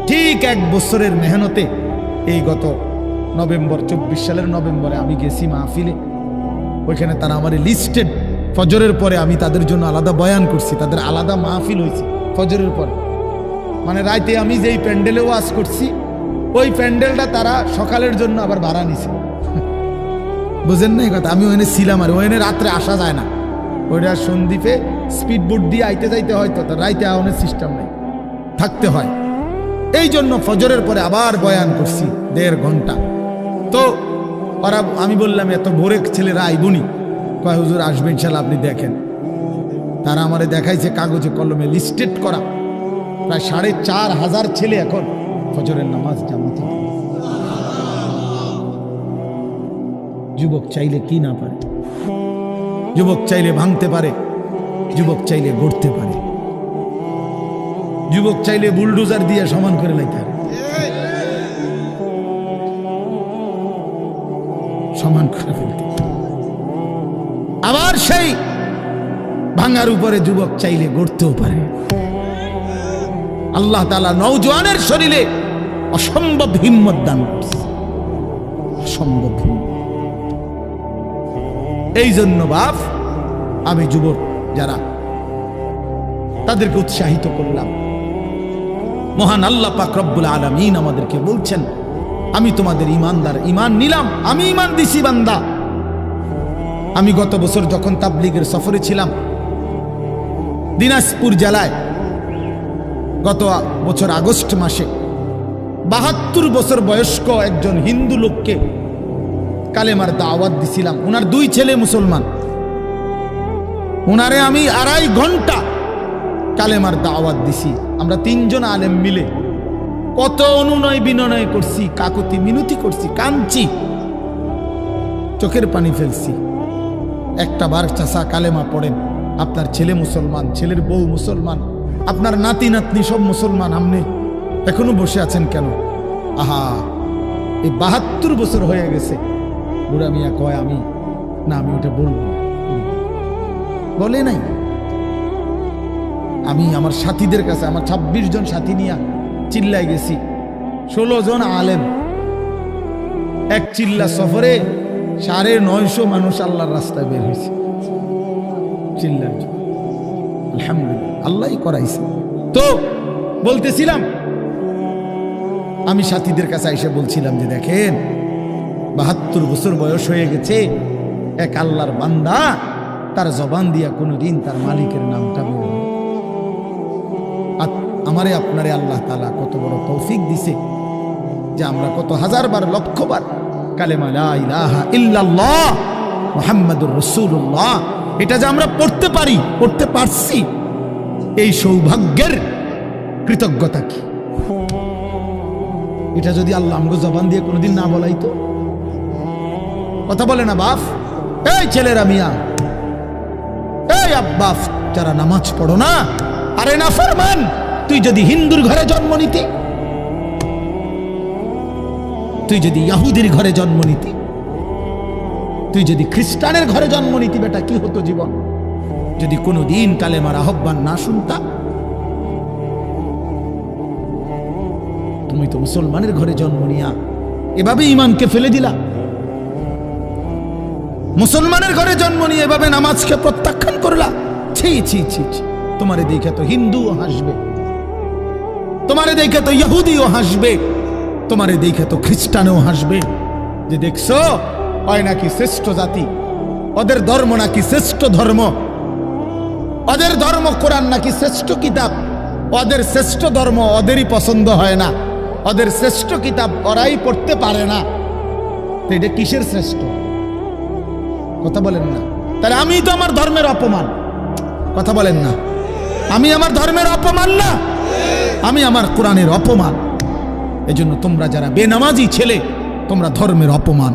ঠিক 1 বছরের মেহনতে এই গত নভেম্বর, 24 সালের নভেম্বরে আমি গেছি মাহফিলে, ওইখানে তারা আমার লিস্টেড। ফজরের পরে আমি তাদের জন্য আলাদা বয়ান করছি, তাদের আলাদা মাহফিল হয়েছে ফজরের পরে। মানে রাতে আমি যেই প্যান্ডেলে ওয়াজ করছি, ওই প্যান্ডেলটা তারা সকালের জন্য আবার ভাড়া নিছে। বুঝেন না এই কথা? আমি ওখানে ছিলাম, আর ওখানে রাত্রে আসা যায় না, ওইটা সন্দ্বীপে স্পিড বোট দিয়ে আইতে যাইতে হয়, তো রাইতে আওয়ানোর সিস্টেম নেই, থাকতে হয়। এই জন্য ফজরের পরে আবার বয়ান করছি 1.5 ঘন্টা। তো ওরা, আমি বললাম এত ভোরে ছেলেরা আইবুনি, কয় হুজুর আসবে ইনশাল্লাহ, আপনি দেখেন। তারা আমারে দেখাইছে কাগজে কলমে লিস্টেড করা প্রায় 4,500 ছেলে এখন ফজরের নামাজ জামাতে। যুবক চাইলে কি না পারে, যুবক চাইলে ভাঙতে পারে, যুবক চাইলে গড়তে পারে, যুবক চাইলে বুলডোজার দিয়ে সমান করে লাইতে পারে, সমান করে ফেলতে। আবার সেই ভাঙার উপরে যুবক চাইলে গড়তেও পারে। আল্লাহ তাআলা নওজোয়ানের শরীরে অসম্ভব হিম্মত দান করছে, অসম্ভব হিম্মত। এই জন্য বাপ, আমি যুবক যারা, তাদেরকে উৎসাহিত করলাম। মহান আল্লাহ পাক রব্বুল আলামিন আমাদেরকে বলছেন, আমি তোমাদের ইমানদার, ইমান নিলাম, আমি ইমান দিছি বান্দা। আমি গত বছর যখন তাবলীগের সফরে ছিলাম দিনাজপুর জেলায়, গত বছর আগস্ট মাসে 72 বছর বয়স্ক একজন হিন্দু লোককে কালেমার দাওয়াত দিছিলাম। ওনার 2 ছেলে মুসলমান। ওনারে আমি 2.5 ঘন্টা কালেমার দাওয়াত দিছি। আমরা 3 জন আলেম মিলে কত অনুনয় বিনয় করছি, কাকুতি মিনতি করছি, কাঁদছি, চোখের পানি ফেলছি। একটা বার চাচা কালেমা পড়েন, আপনার ছেলে মুসলমান, ছেলের বউ মুসলমান, আপনার নাতি নাতনি সব মুসলমান, আপনি এখনো বসে আছেন কেন? আহা, এই 72 বছর হয়ে গেছে। বুড়া মিয়া কয় আমি ওটা বলবো না। বলে নাই। আমি আমার সাথীদের কাছে, আমার 26 জন সাথী নিয়ে চিল্লাই গেছি। 16 জন আলেম, এক চিল্লা সফরে 950 মানুষ আল্লাহর রাস্তায় বের হয়েছে চিল্লার জন্য। আলহামদুলিল্লাহ, আল্লাহই করাইছে। তো বলতেছিলাম, আমি সাথীদের কাছে এসে বলছিলাম যে দেখেন 72 বছর বয়স হয়ে গেছে, এক আল্লাহর বান্দা, তার জবান দিয়া কোনোদিন তার মালিকের নামটা বলবে। আমারে আপনারে আল্লাহ তাআলা কত বড় তৌফিক দিছে যে আমরা কত হাজারবার, লক্ষবার কালেমা লা ইলাহা ইল্লাল্লাহ মুহাম্মাদুর রাসূলুল্লাহ এটা যে আমরা পড়তে পারি, পড়তে পারছি, এই সৌভাগ্যের কৃতজ্ঞতা কি? এটা যদি আল্লাহ আমগো জবান দিয়ে কোনোদিন না বলাইতো। কথা বলে না বাপ, এই ছেলেরা মিয়া, এই আব্বা, যারা নামাজ পড়ো না, আরে না ফরমান, তুই যদি হিন্দুর ঘরে জন্ম নিতি, তুই যদি ইহুদির ঘরে জন্ম নিতি, তুই যদি খ্রিস্টানের ঘরে জন্ম নিতি, বেটা কি হতো জীবন যদি কোনোদিন কালেমার আহ্বান না শুনতা? তুমি তো মুসলমানের ঘরে জন্ম নিয়া এভাবে ইমানকে ফেলে দিলা। মুসলমানের ঘরে জন্ম নিয়ে এভাবে নামাজকে প্রত্যাখ্যান করলা। ছি ছি ছি ছি, তোমারে দেখে তো হিন্দুও হাসবে, তোমারে দেখে তো ইহুদিও হাসবে, তোমারে দেখে তো খ্রিস্টানও হাসবে, যে দেখছো হয় নাকি শ্রেষ্ঠ জাতি, ওদের ধর্ম নাকি শ্রেষ্ঠ ধর্ম, ওদের ধর্ম কোরআন নাকি শ্রেষ্ঠ কিতাব, ওদের শ্রেষ্ঠ ধর্ম ওদেরই পছন্দ হয় না, ওদের শ্রেষ্ঠ কিতাব ওরাই পড়তে পারে না। তো এটা কিসের শ্রেষ্ঠ? কথা বলেন না। তাহলে আমি তো আমার ধর্মের অপমান। কথা বলেন না, আমি আমার ধর্মের অপমান না, আমি আমার কোরআনের অপমান। এজন্য তোমরা যারা বেনামাজি ছেলে, তোমরা ধর্মের অপমান।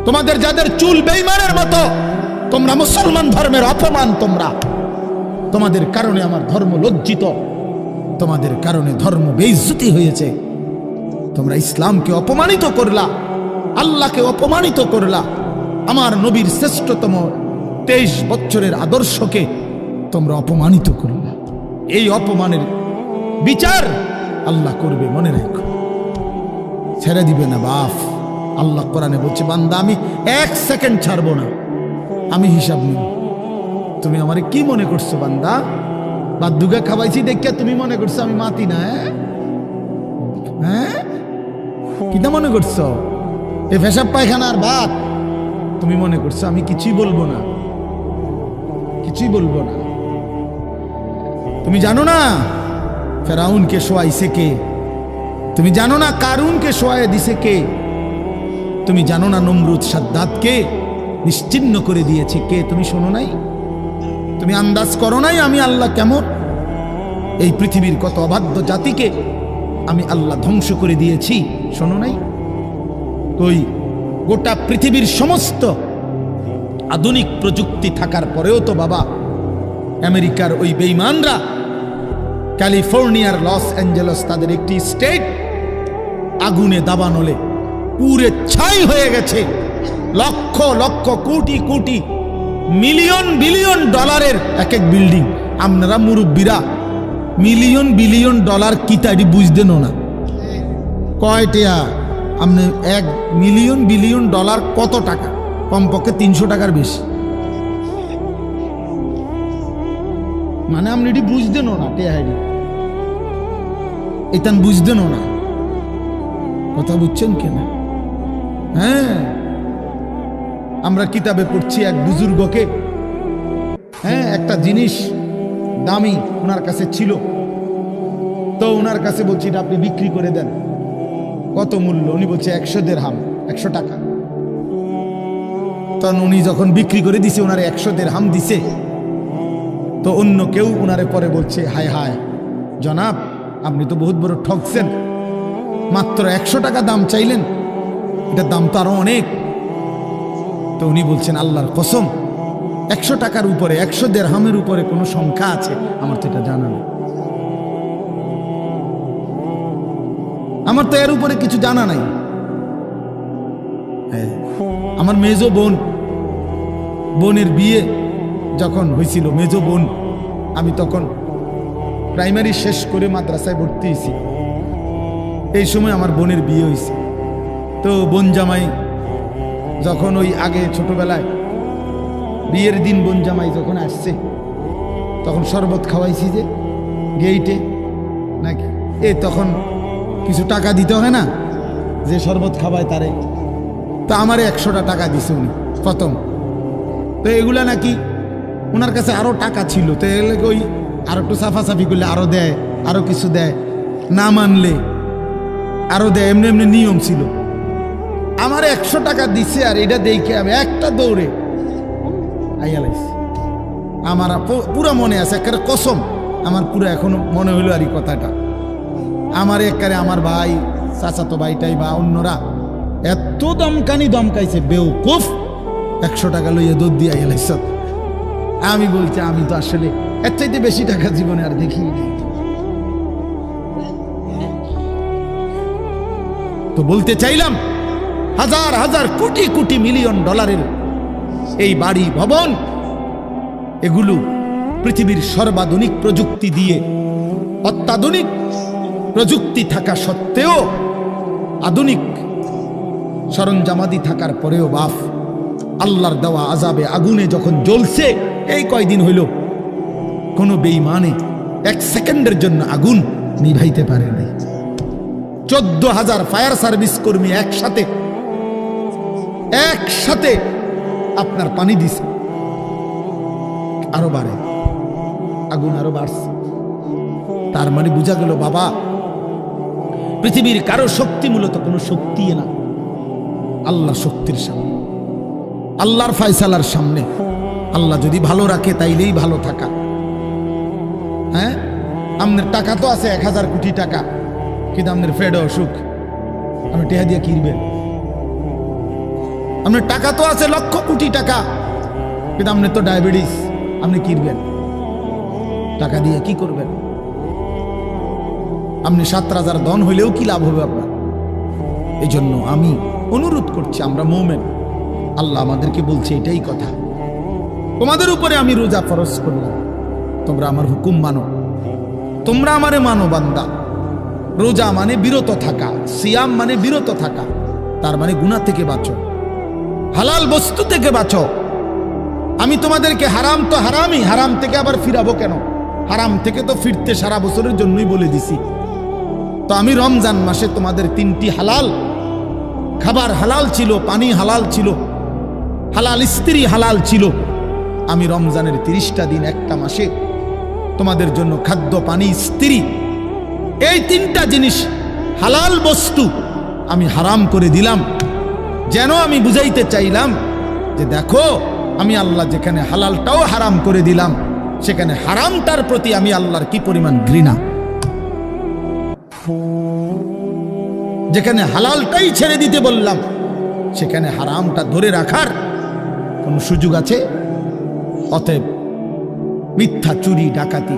তোমাদের যাদের চুল বেঈমানের মতো, তোমরা মুসলমান ধর্মের অপমান। তোমাদের কারণে আমার ধর্ম লজ্জিত, তোমাদের কারণে ধর্ম বেইজ্জতি হয়েছে। তোমরা ইসলামকে অপমানিত করলা, আল্লাহকে অপমানিত করলা, আমার নবীর শ্রেষ্ঠতম 23 বছরের আদর্শকে তোমরা অপমানিত করলা। এই অপমানের বিচার আল্লাহ করবে, মনে রাখো, ছেড়ে দিবে না বাপ। আল্লাহ কোরআনে বলছে, বান্দা আমি 1 সেকেন্ড ছাড়বো না, আমি হিসাব নিব। তুমি আমারে কি মনে করছো বান্দা? বাদুগা খাওয়াইছি দেখিয়া তুমি মনে করছো আমি মাতি না? হ্যাঁ, কিটা মনে করছো? এ পেশাব পায়খানার ভাত তুমি মনে করছো আমি কিছুই বলবো না, কিছুই বলবো না। তুমি জানো না ফেরাউনকে শোয়াইছে কে? তুমি জানো না কারুনকে শোয়াই দিছে কে? তুমি জানো না নমরুদ সাদ্দাতকে নিশ্চিহ্ন করে দিয়েছে কে? তুমি শোনো নাই? তুমি আন্দাজ করো নাই আমি আল্লাহ কেমন? এই পৃথিবীর কত অবাধ্য জাতিকে আমি আল্লাহ ধ্বংস করে দিয়েছি, শোনো নাই? কই, গোটা পৃথিবীর সমস্ত আধুনিক প্রযুক্তি থাকার পরেও তো বাবা আমেরিকার ওই বেঈমানরা, ক্যালিফোর্নিয়ার লস অ্যাঞ্জেলস তাদের একটি স্টেট আগুনে দাবানলে পুরে ছাই হয়ে গেছে। লক্ষ লক্ষ কোটি কোটি মিলিয়ন বিলিয়ন ডলারের এক এক বিল্ডিং। আপনারা মুরব্বীরা মিলিয়ন বিলিয়ন ডলার কি তাই বুঝতেন না? কয়টা আপনি 1 মিলিয়ন বিলিয়ন ডলার কত টাকা? কমপক্ষে 300 টাকার বেশি। মানে আপনি এটি বুঝতেন না, টেহারি এটা বুঝতেন না। কথা বুঝছেন কেন? হ্যাঁ, আমরা কিতাবে পড়ছি এক বুজুর্গকে, হ্যাঁ, একটা জিনিস দামি ওনার কাছে ছিল, তো ওনার কাছে বলছি এটা আপনি বিক্রি করে দেন। কত মূল্য? উনি বলছে 100 দিরহাম, 100 টাকা। তখন উনি যখন বিক্রি করে দিছে, ওনার 100 দিরহাম দিছে। তো অন্য কেউ উনারে পরে বলছে, হায় হায় জনাব, আপনি তো বহুত বড় ঠকছেন, মাত্র 100 টাকা দাম চাইলেন, এটার দাম তো আরো অনেক। তো উনি বলছেন, আল্লাহর কসম, 100 টাকার উপরে, 100 দিরহামের উপরে কোনো সংখ্যা আছে? আমার তো এটা জানা নেই, আমার তো এর উপরে কিছু জানা নাই। আমার মেজো বোনের বিয়ে যখন হয়েছিল, মেজো বোন, আমি তখন প্রাইমারি শেষ করে মাদ্রাসায় ভর্তি হয়েছি, এই সময় আমার বোনের বিয়ে হয়েছে। তো বোন জামাই যখন ওই আগে ছোটবেলায় বিয়ের দিন বোন জামাই যখন আসছে, তখন শরবত খাওয়াইছি যে গেইটে নাকি, তখন কিছু টাকা দিতে হয় না, যে শরবত খাওয়ায় তারে। তো আমারে 100টা টাকা দিছে উনি প্রথম। তো এগুলা নাকি ওনার কাছে আরো টাকা ছিল, তো ওই আরো একটু সাফাসাফি করলে আরো দেয়, আরো কিছু দেয়, না মানলে আরো দেয়, এমনি এমনি নিয়ম ছিল। আমার 100 টাকা দিছে, আর এটা দেখে আমি একটা দৌড়ে আইয়ালাইছি। আমার পুরো মনে আছে, একেবারে কসম, আমার পুরো এখনো মনে হইলো আর এই কথাটা। আমার একেবারে আমার ভাই, চাচাতো ভাইটাই বা অন্যরা এত দমকাইছে, বেউকুফ, 100 টাকা লইয়া দৌড় দিয়ে আইয়ালাইছ। আমি বলছি, আমি তো আসলে এর চাইতে বেশি টাকা জীবনে আর দেখি। তো বলতে চাইলাম, হাজার হাজার কোটি কোটি মিলিয়ন ডলারের এই বাড়ি ভবন, এগুলো পৃথিবীর সর্বাধুনিক প্রযুক্তি দিয়ে, অত্যাধুনিক প্রযুক্তি থাকা সত্ত্বেও, আধুনিক সরঞ্জামাদি থাকার পরেও বাপ আল্লাহর দেওয়া আযাবে আগুনে যখন জ্বলছে, এই কয়দিন হইল কোনো বেঈমানে 1 সেকেন্ডের জন্য আগুন নিভাইতে পারে নাই। 14,000 ফায়ার সার্ভিস কর্মী একসাথে আপনার পানি দিছে, আরো বাড়ে, আগুন আরো বাড়ছে। তার মানে বোঝা গেল বাবা, পৃথিবীর কারো শক্তি মূলত কোনো শক্তি না, আল্লাহ শক্তির সামনে, আল্লাহর ফয়সালার সামনে। আল্লাহ যদি ভালো রাখে তাইলেই ভালো থাকা। হ্যাঁ, আপনার টাকা তো আছে 1000 কোটি টাকা, কিন্তু আপনার ফেড অসুখ, আপনি টেহা দিয়ে কিনবেন। আপনার টাকা তো আছে লক্ষ কোটি টাকা, কিন্তু আপনার তো ডায়াবেটিস, আপনি কিনবেন টাকা দিয়ে কি করবেন? আপনি 7 রাজার ধন হইলেও কি লাভ হবে আপনার? এই জন্য আমি অনুরোধ করছি, আমরা মুমিন, আল্লাহ আমাদেরকে বলছে এটাই কথা, তোমাদের উপরে আমি রোজা ফরজ করলাম, তোমরা আমার হুকুম মানো, তোমরা আমারে মানো বান্দা। রোজা মানে বিরত থাকা, সিয়াম মানে বিরত থাকা, তার মানে গুনাহ থেকে বাঁচো, হালাল বস্তু থেকে বাঁচো। আমি তোমাদেরকে হারাম তো হারামই, হারাম থেকে আবার ফিরাবো কেন? হারাম থেকে তো ফিরতে সারা বছরের জন্যই বলে দিছি। তো আমি রমজান মাসে তোমাদের 3টি হালাল খাবার হালাল ছিল, পানি হালাল ছিল, হালাল স্ত্রী হালাল ছিল। আমি রমজানের 30টা দিন, একটা মাসে তোমাদের জন্য খাদ্য, পানি, স্ত্রী, এই 3টা জিনিস হালাল বস্তু আমি হারাম করে দিলাম। যেন আমি বুঝাইতে চাইলাম যে দেখো, আমি আল্লাহ যেখানে হালালটাও হারাম করে দিলাম, সেখানে হারামটার প্রতি আমি আল্লাহর কি পরিমাণ ঘৃণা। যেখানে হালালটাই ছেড়ে দিতে বললাম, সেখানে হারামটা ধরে রাখার কোন সুযোগ আছে? অতএব মিথ্যা, চুরি, ডাকাতি,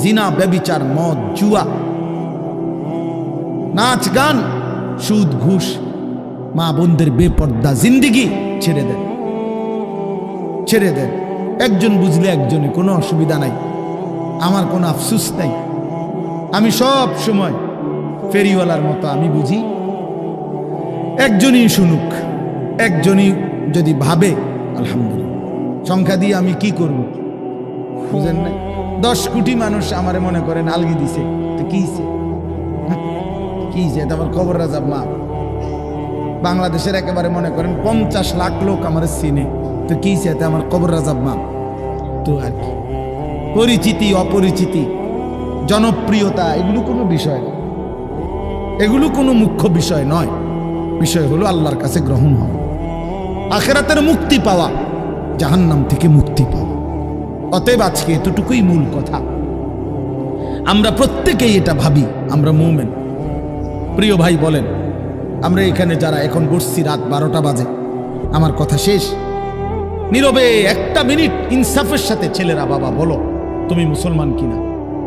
জিনা, ব্যভিচার, মদ, জুয়া, নাচ গান, সুদ, ঘুষ, মা বোনদের বেপর্দা জিন্দেগি ছেড়ে দেন, ছেড়ে দেন। একজন বুঝলে একজনে, কোনো অসুবিধা নাই, আমার কোনো আফসুস নাই। আমি সব সময় ফেরিওয়ালার মতো আমি বুঝি, একজনই শুনুক, একজনই যদি ভাবে আলহামদুলিল্লাহ, সংখ্যা দিয়ে আমি কি করব? বুঝেন না? 10 কোটি মানুষ আমারে মনে করেন আলগি দিছে, তো কি এটা আমার কবর রাজাব মা। বাংলাদেশের একেবারে মনে করেন 50 লাখ লোক আমার চিনে, তো কি এতে আমার কবর রাজাব মা। তো আর কি, পরিচিতি, অপরিচিতি, জনপ্রিয়তা, এগুলো কোনো বিষয় না, এগুলো কোনো মুখ্য বিষয় নয়। বিষয় হলো আল্লাহর কাছে গ্রহণ হওয়া, আখিরাতের মুক্তি পাওয়া, জাহান্নাম থেকে মুক্তি পাওয়া। অতএব আজকে এতটুকুই মূল কথা। আমরা প্রত্যেকেই এটা ভাবি আমরা মুমিন। প্রিয় ভাই বলেন, আমরা এখানে যারা এখন বসছি রাত 12টা বাজে, আমার কথা শেষ, নীরবে একটা মিনিট ইনসাফের সাথে ছেলেরা বাবা বলো তুমি মুসলমান কিনা।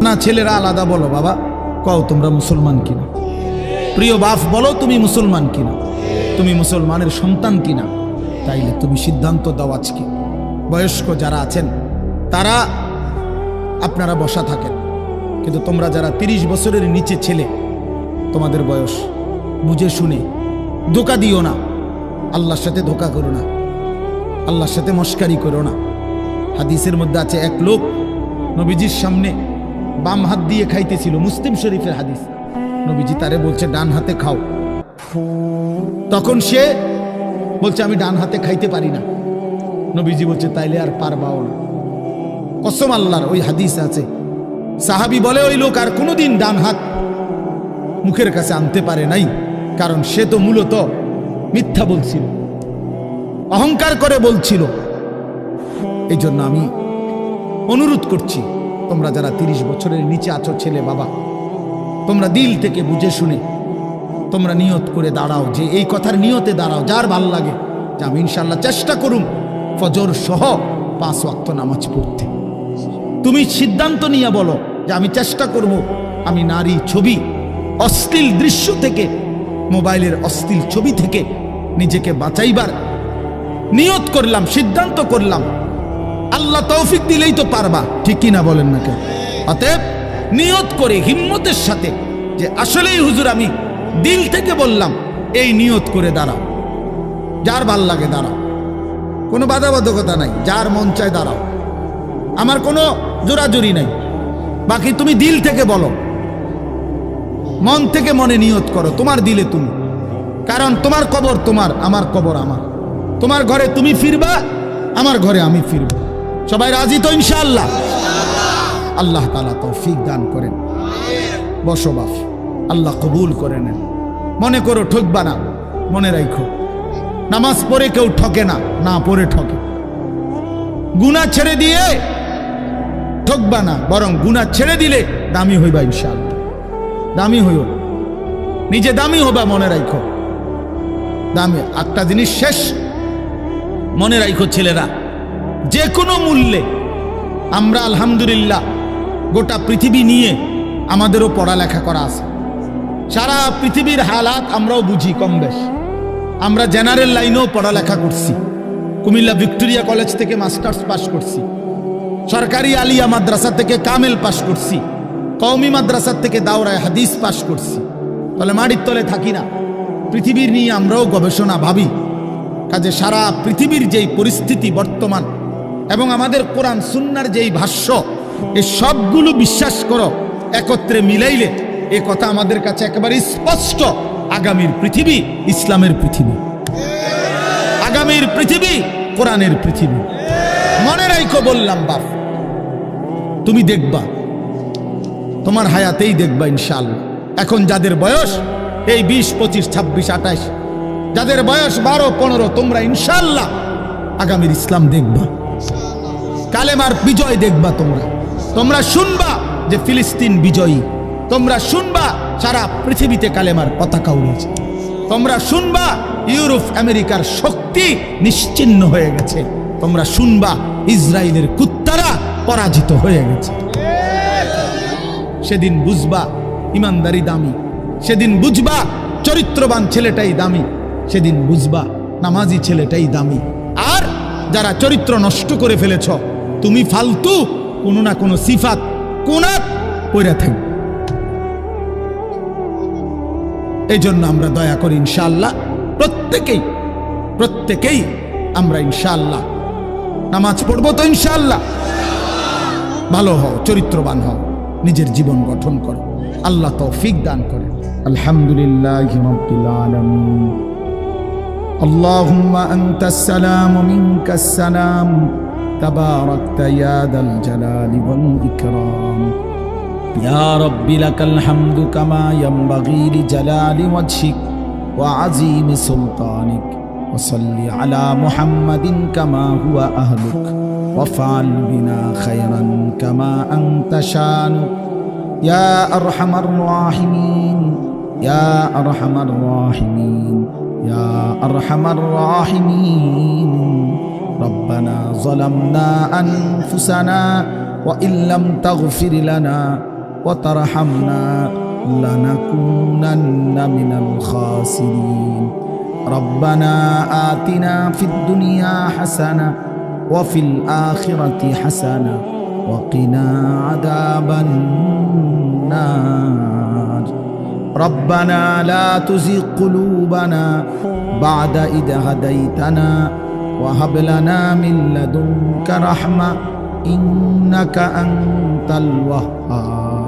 না ছেলেরা আলাদা বলো বাবা কও তোমরা মুসলমান কিনা। প্রিয় বাপ বলো তুমি মুসলমান কিনা, তুমি মুসলমানের সন্তান কিনা। তাইলে তুমি সিদ্ধান্ত দাও আজকে। বয়স্ক যারা আছেন তারা আপনারা বসা থাকেন, কিন্তু তোমরা যারা 30 বছরের নিচে ছেলে, তোমাদের বয়স, বুঝে শুনে ধোঁকা দিও না, আল্লাহর সাথে ধোঁকা করো না, আল্লাহর সাথে মস্কারি করো না। হাদিসের মধ্যে আছে এক লোক নবীজির সামনে বাম হাত দিয়ে খাইতেছিল, মুসলিম শরীফের হাদিস। নবীজি তারে বলছে ডান হাতে খাও, তখন সে বলছে আমি ডান হাতে খাইতে পারি না। নবীজি বলছে তাইলে আর পারবাও না। কসম আল্লাহর, ওই হাদিস আছে। সাহাবী বলে ওই লোক আর কোনোদিন ডান হাত মুখের কাছে আনতে পারে নাই, কারণ সে তো মূলত মিথ্যা বলছিল, অহংকার করে বলছিল। এই জন্য আমি অনুরোধ করছি, তোমরা যারা 30 বছরের নিচে আছো ছেলে বাবা, তোমরা দিল থেকে বুঝে শুনে তোমরা নিয়ত করে দাঁড়াও, যে এই কথার নিয়তে দাঁড়াও যার ভাল লাগে যে আমি ইনশাল্লাহ চেষ্টা করুম ফজর সহ 5 ওয়াক্ত নামাজ পড়তে। তুমি সিদ্ধান্ত নিয়ে বলো যে আমি চেষ্টা করব, আমি নারী ছবি, অশ্লীল দৃশ্য থেকে, মোবাইলের অশ্লীল ছবি থেকে নিজেকে বাঁচাইবার নিয়ত করলাম, সিদ্ধান্ত করলাম। আল্লাহ তৌফিক দিলেই তো পারবা, ঠিক কিনা বলেন না কেন? অতএব নিয়ত করে হিম্মতের সাথে যে আসলেই হুজুর আমি দিল থেকে বললাম, এই নিয়ত করে দাঁড়াও। যার ভাল লাগে দাঁড়াও, কোনো বাধাবাধকতা নাই, যার মন চায় দাঁড়াও, আমার কোনো জোরাজুরি নাই। বাকি তুমি দিল থেকে বলো, মন থেকে মনে নিয়ত করো, তোমার দিলে তুমি। কারণ তোমার কবর তোমার, আমার কবর আমার। তোমার ঘরে তুমি ফিরবা, আমার ঘরে আমি ফিরব। সবাই রাজি তো ইনশাআল্লাহ? আল্লাহ তাআলা তৌফিক দান করেন। বসো বাপ, আল্লাহ কবুল করে নেন। মনে করো ঠকবা না, মনে রাখো নামাজ পড়ে কেউ ঠকে না, না পড়ে ঠকে। গুনাহ ছেড়ে দিয়ে ঠকবা না, বরং গুনাহ ছেড়ে দিলে দামি হইবা ইনশাআল্লাহ। দামি হইও, নিজে দামি হবা, মনে রাখো দামি। একটা জিনিস শেষ মনে রাখো ছেলেরা, যে কোনো মূল্যে আমরা আলহামদুলিল্লাহ গোটা পৃথিবী নিয়ে আমাদেরও পড়ালেখা করা আছে। সারা পৃথিবীর হালাত আমরাও বুঝি কম বেশ। আমরা জেনারেল লাইনেও পড়ালেখা করছি, কুমিল্লা ভিক্টোরিয়া কলেজ থেকে মাস্টার্স পাস করছি, সরকারি আলিয়া মাদ্রাসা থেকে কামেল পাস করছি, কওমি মাদ্রাসা থেকে দাওরায়ে হাদিস পাস করছি। তাহলে মাটির তলে থাকি না, পৃথিবীর নিয়ে আমরাও গবেষণা ভাবি। কাজে সারা পৃথিবীর যেই পরিস্থিতি বর্তমান এবং আমাদের কোরআন সুন্নাহর যেই ভাষ্য, এই সবগুলো বিশ্বাস করো, একত্রে মিলাইলে এ কথা আমাদের কাছে একেবারে স্পষ্ট। আগামীর পৃথিবী ইসলামের পৃথিবী, আগামীর পৃথিবী কোরআনের পৃথিবী। মনে রাখো বললাম বাপ, তুমি দেখবা, তোমার হায়াতেই দেখবা ইনশাআল্লাহ। এখন যাদের বয়স এই 20, 25, 26, 28, যাদের বয়স 12, 15, তোমরা ইনশাআল্লাহ আগামীর ইসলাম দেখবা, কালেমার বিজয় দেখবা। তোমরা শুনবা যে ফিলিস্তিন বিজয়ী, তোমরা শুনবা সারা পৃথিবীতে কালেমার পতাকা উড়েছে, তোমরা শুনবা ইউরোপ আমেরিকার শক্তি নিশ্চিহ্ন হয়ে গেছে, তোমরা শুনবা ইসরায়েলের কুত্তারা পরাজিত হয়ে গেছে। সেদিন বুঝবা ইমানদারি দামি, সেদিন বুঝবা চরিত্রবান ছেলেটাই দামি, সেদিন বুঝবা নামাজি ছেলেটাই দামি। আর যারা চরিত্র নষ্ট করে ফেলেছ, তুমি ফালতু কোনো না কোনো সিফাত কুনাত পড়ে থাকবে। এই জন্য আমরা দয়া করি ইনশাআল্লাহ প্রত্যেকেই আমরা ইনশাআল্লাহ নামাজ পড়বো তো ইনশাআল্লাহ। ভালো হও, চরিত্রবান হও, নিজের জীবন গঠন করো, আল্লাহ তৌফিক দান করেন। আলহামদুলিল্লাহি রাব্বিল আলামিন। আল্লাহুম্মা আনতাস সালাম ওয়া মিনকাস সালাম, তাবারাকতা ইয়া দাল জালালি ওয়াল ইকরাম। ইয়া রাব্বি লাকাল হামদু কামা ইয়ানবাগি লিজালালি ওয়াজহিক ওয়া আযীমি সুলতানিক। ওয়া সাল্লি আলা মুহাম্মাদিন কামা হুয়া আহলুক وافعل بنا خيرا كما أنت شانك يا أرحم الراحمين يا أرحم الراحمين يا أرحم الراحمين ربنا ظلمنا أنفسنا وإن لم تغفر لنا وترحمنا لنكونن من الخاسرين ربنا آتنا في الدنيا حسنة وفي الآخرة حسنة وقنا عذاب النار ربنا لا تزغ قلوبنا بعد إذ هديتنا وهب لنا من لدنك رحمة إنك أنت الوهاب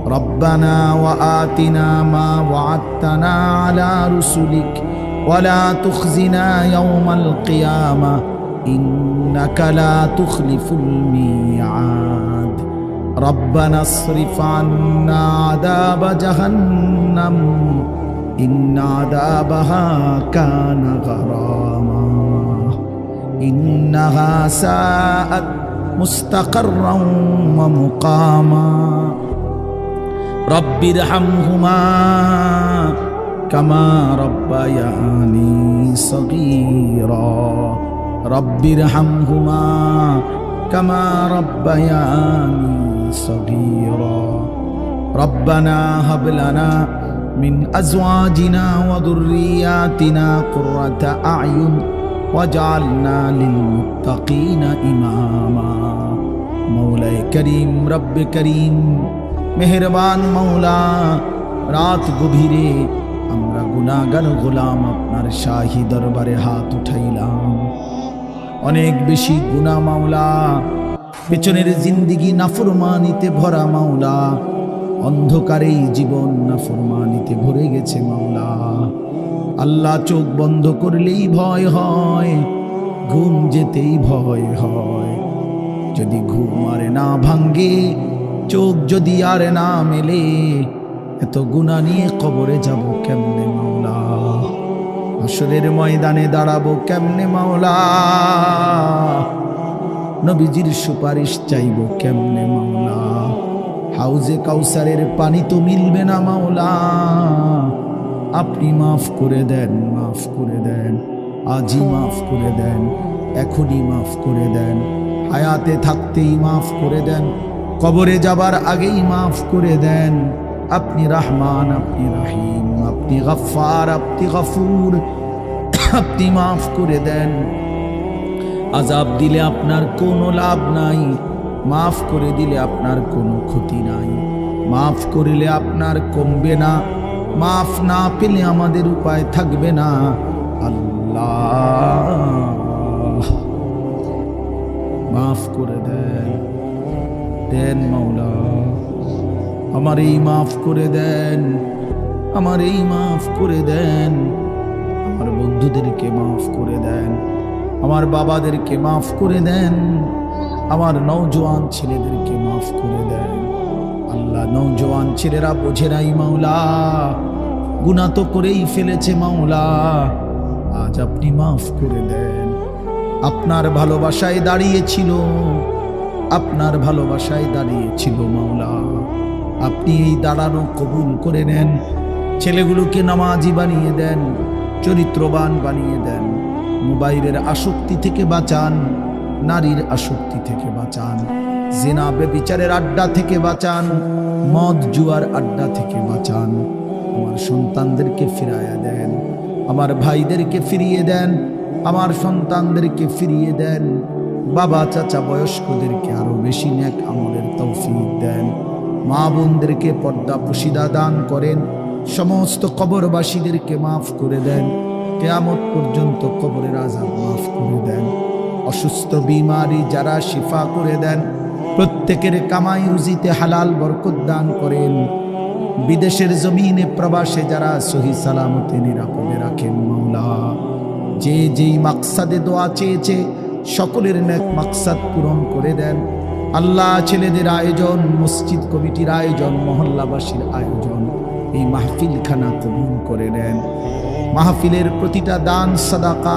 ربنا وآتنا ما وعدتنا على رسلك ولا تخزنا يوم القيامة إنك لا تخلف الميعاد ربنا اصرف عنا عذاب جهنم إن عذابها كان غراما إنها ساءت مستقرا ومقاما رب ارحمهما كما ربياني صغيرا رب ارحمهما كما ربياني صغيرا ربنا هب لنا من أزواجنا وذرياتنا قرة أعين واجعلنا للمتقين إماما مولاي كريم رب كريم মেহেরবান মাওলা রাত গভীরে আমরা গুনাহগার গোলাম আপনার শাহী দরবারে হাত উঠাইলাম অনেক বেশি গুনাহ মাওলা পেছনের জিন্দেগি নাফরমানিতে ভরা মাওলা অন্ধকারেই জীবন নাফরমানিতে ভরে গেছে মাওলা আল্লাহ চোখ বন্ধ করলেই ভয় হয় ঘুম যেতেই ভয় হয় যদি ঘুম আর না ভাঙ্গে চোখ যদি আর না মেলে এত গুনাহ নিয়ে কবরে যাব কেমনে মাওলা হাসরের ময়দানে দাঁড়াবো কেমনে মাওলা নবীজির সুপারিশ চাইবো কেমনে মাওলা হাউজে কাউসারের পানি তো মিলবে না মাওলা আপনি মাফ করে দেন মাফ করে দেন আজই মাফ করে দেন এখনই মাফ করে দেন হায়াতে থাকতেই মাফ করে দেন কবরে যাবার আগেই মাফ করে দেন আপনি রহমান আপনি রহিম আপনি গফফার আপনি গফুর আপনি মাফ করে দেন আযাব দিলে আপনার কোনো লাভ নাই মাফ করে দিলে আপনার কোনো ক্ষতি নাই মাফ করিলে আপনার কমবে না মাফ না পেলে আমাদের উপায় থাকবে না আল্লাহ মাফ করে দেন দেন মাওলা আমার এই মাফ করে দেন আমার এই মাফ করে দেন আমার বন্ধুদেরকে মাফ করে দেন আমার বাবাদেরকে মাফ করে দেন আমার নওজোয়ান ছেলেদেরকে মাফ করে দেন আল্লাহ নওজোয়ান ছেলেরা বোঝে নাই মাওলা গুনাহ তো করেই ফেলেছে মাওলা আজ আপনি মাফ করে দেন আপনার ভালোবাসায় দাঁড়িয়েছিল আপনার ভালোবাসায় দাঁড়িয়েছিল মাওলা আপনি এই দাঁড়ানো কবুল করে নেন ছেলেগুলোকে নামাজি বানিয়ে দেন চরিত্রবান বানিয়ে দেন মোবাইলের আসক্তি থেকে বাঁচান নারীর আসক্তি থেকে বাঁচান জিনা ব্যভিচারের আড্ডা থেকে বাঁচান মদ জুয়ার আড্ডা থেকে বাঁচান আমার সন্তানদেরকে ফিরাইয়া দেন আমার ভাইদেরকে ফিরিয়ে দেন আমার সন্তানদেরকে ফিরিয়ে দেন বাবা চাচা বয়স্কদেরকে আরো বেশি নেক আমলের তৌফিক দেন মা বোনদেরকে পর্দা পুশিদা দান করেন সমস্ত কবরবাসীদেরকে মাফ করে দেন কিয়ামত পর্যন্ত কবরের আযাব মাফ করে দেন অসুস্থ বিমারি যারা শিফা করে দেন প্রত্যেকের কামাই রুজিতে হালাল বরকত দান করেন বিদেশের জমিনে প্রবাসে যারা সহি সালামতে নিরাপদে রাখেন মাওলা যে যেই মাকসাদে দোয়া চেয়েছে সকলের নেক মাকসাদ পূরণ করে দেন আল্লাহ ছেলেদের আয়োজন মসজিদ কমিটির আয়োজন মহল্লাবাসীর আয়োজন এই মাহফিলখানা কবুল করে নেন মাহফিলের প্রতিটা দান সাদাকা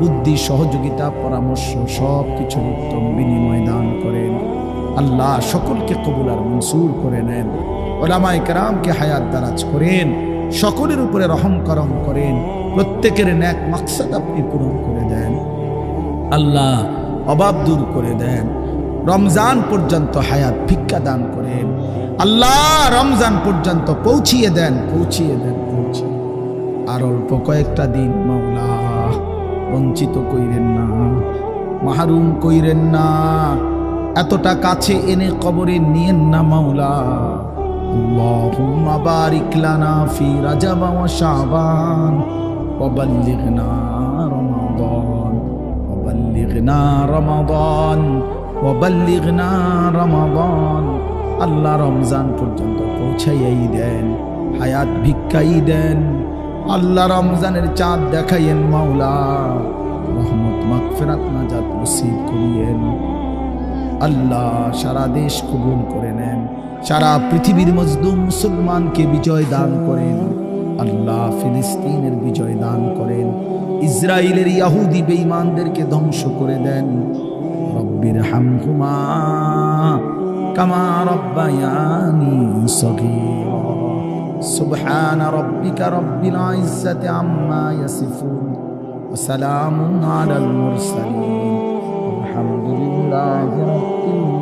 বুদ্ধি, সহযোগিতা, পরামর্শ সব কিছুর উত্তম বিনিময় দান করেন। আল্লাহ সকলকে কবুল আর মনসুর করে নেন। ওলামায়ে কেরামকে হায়াত দারাজ করেন, সকলের উপরে রহম করম করেন, প্রত্যেকের নেক মাকসাদ আপনি পূরণ করে দেন। আল্লাহ অভাব দূর করে দেন। রমজান পর্যন্ত হায়াত ভিক্ষা দান করেন। আল্লাহ রমজান পর্যন্ত পৌঁছিয়ে দেন, পৌঁছিয়ে দেন, পৌঁছিয়ে। আর অল্প কয়েকটা দিন মাওলা, বঞ্চিত কইরেন না, মাহরুম কইরেন না, এতটা কাছে এনে কবরে নিয়েন না মাওলা। আল্লাহুম্মা বারিক লানা ফি রাজাব ওয়া শাবান ওয়া বাল্লিগনা রমাদান ওয়া বাল্লিগনা রমাদান ওয়া বাল্লিগনা রমাদান। আল্লাহ রমজান পর্যন্ত পৌঁছাইয়াই দেন, হায়াত ভিক্ষাই দেন। আল্লাহ রমজানের চাঁদ দেখাইয়েন মাওলা, রহমত মাগফিরাত নাজাত নসিব করিয়েন। আল্লাহ সারা দেশ কবুল করে নেন, সারা পৃথিবীর মজলুম মুসলমানকে বিজয় দান করেন। আল্লাহ ফিলিস্তিনের বিজয় দান করেন, ইসরায়েলের ইহুদি বেঈমানদেরকে ধ্বংস করে দেন। রব্বির হামহুমা কামা রব্বায়ানি সগীরা। সুবহানা রাব্বিকা রাব্বিল ইজ্জাতি আম্মা ইয়াসিফুন ওয়া সালামুন আলাল মুরসালিন। আলহামদুলিল্লাহি রাব্বিল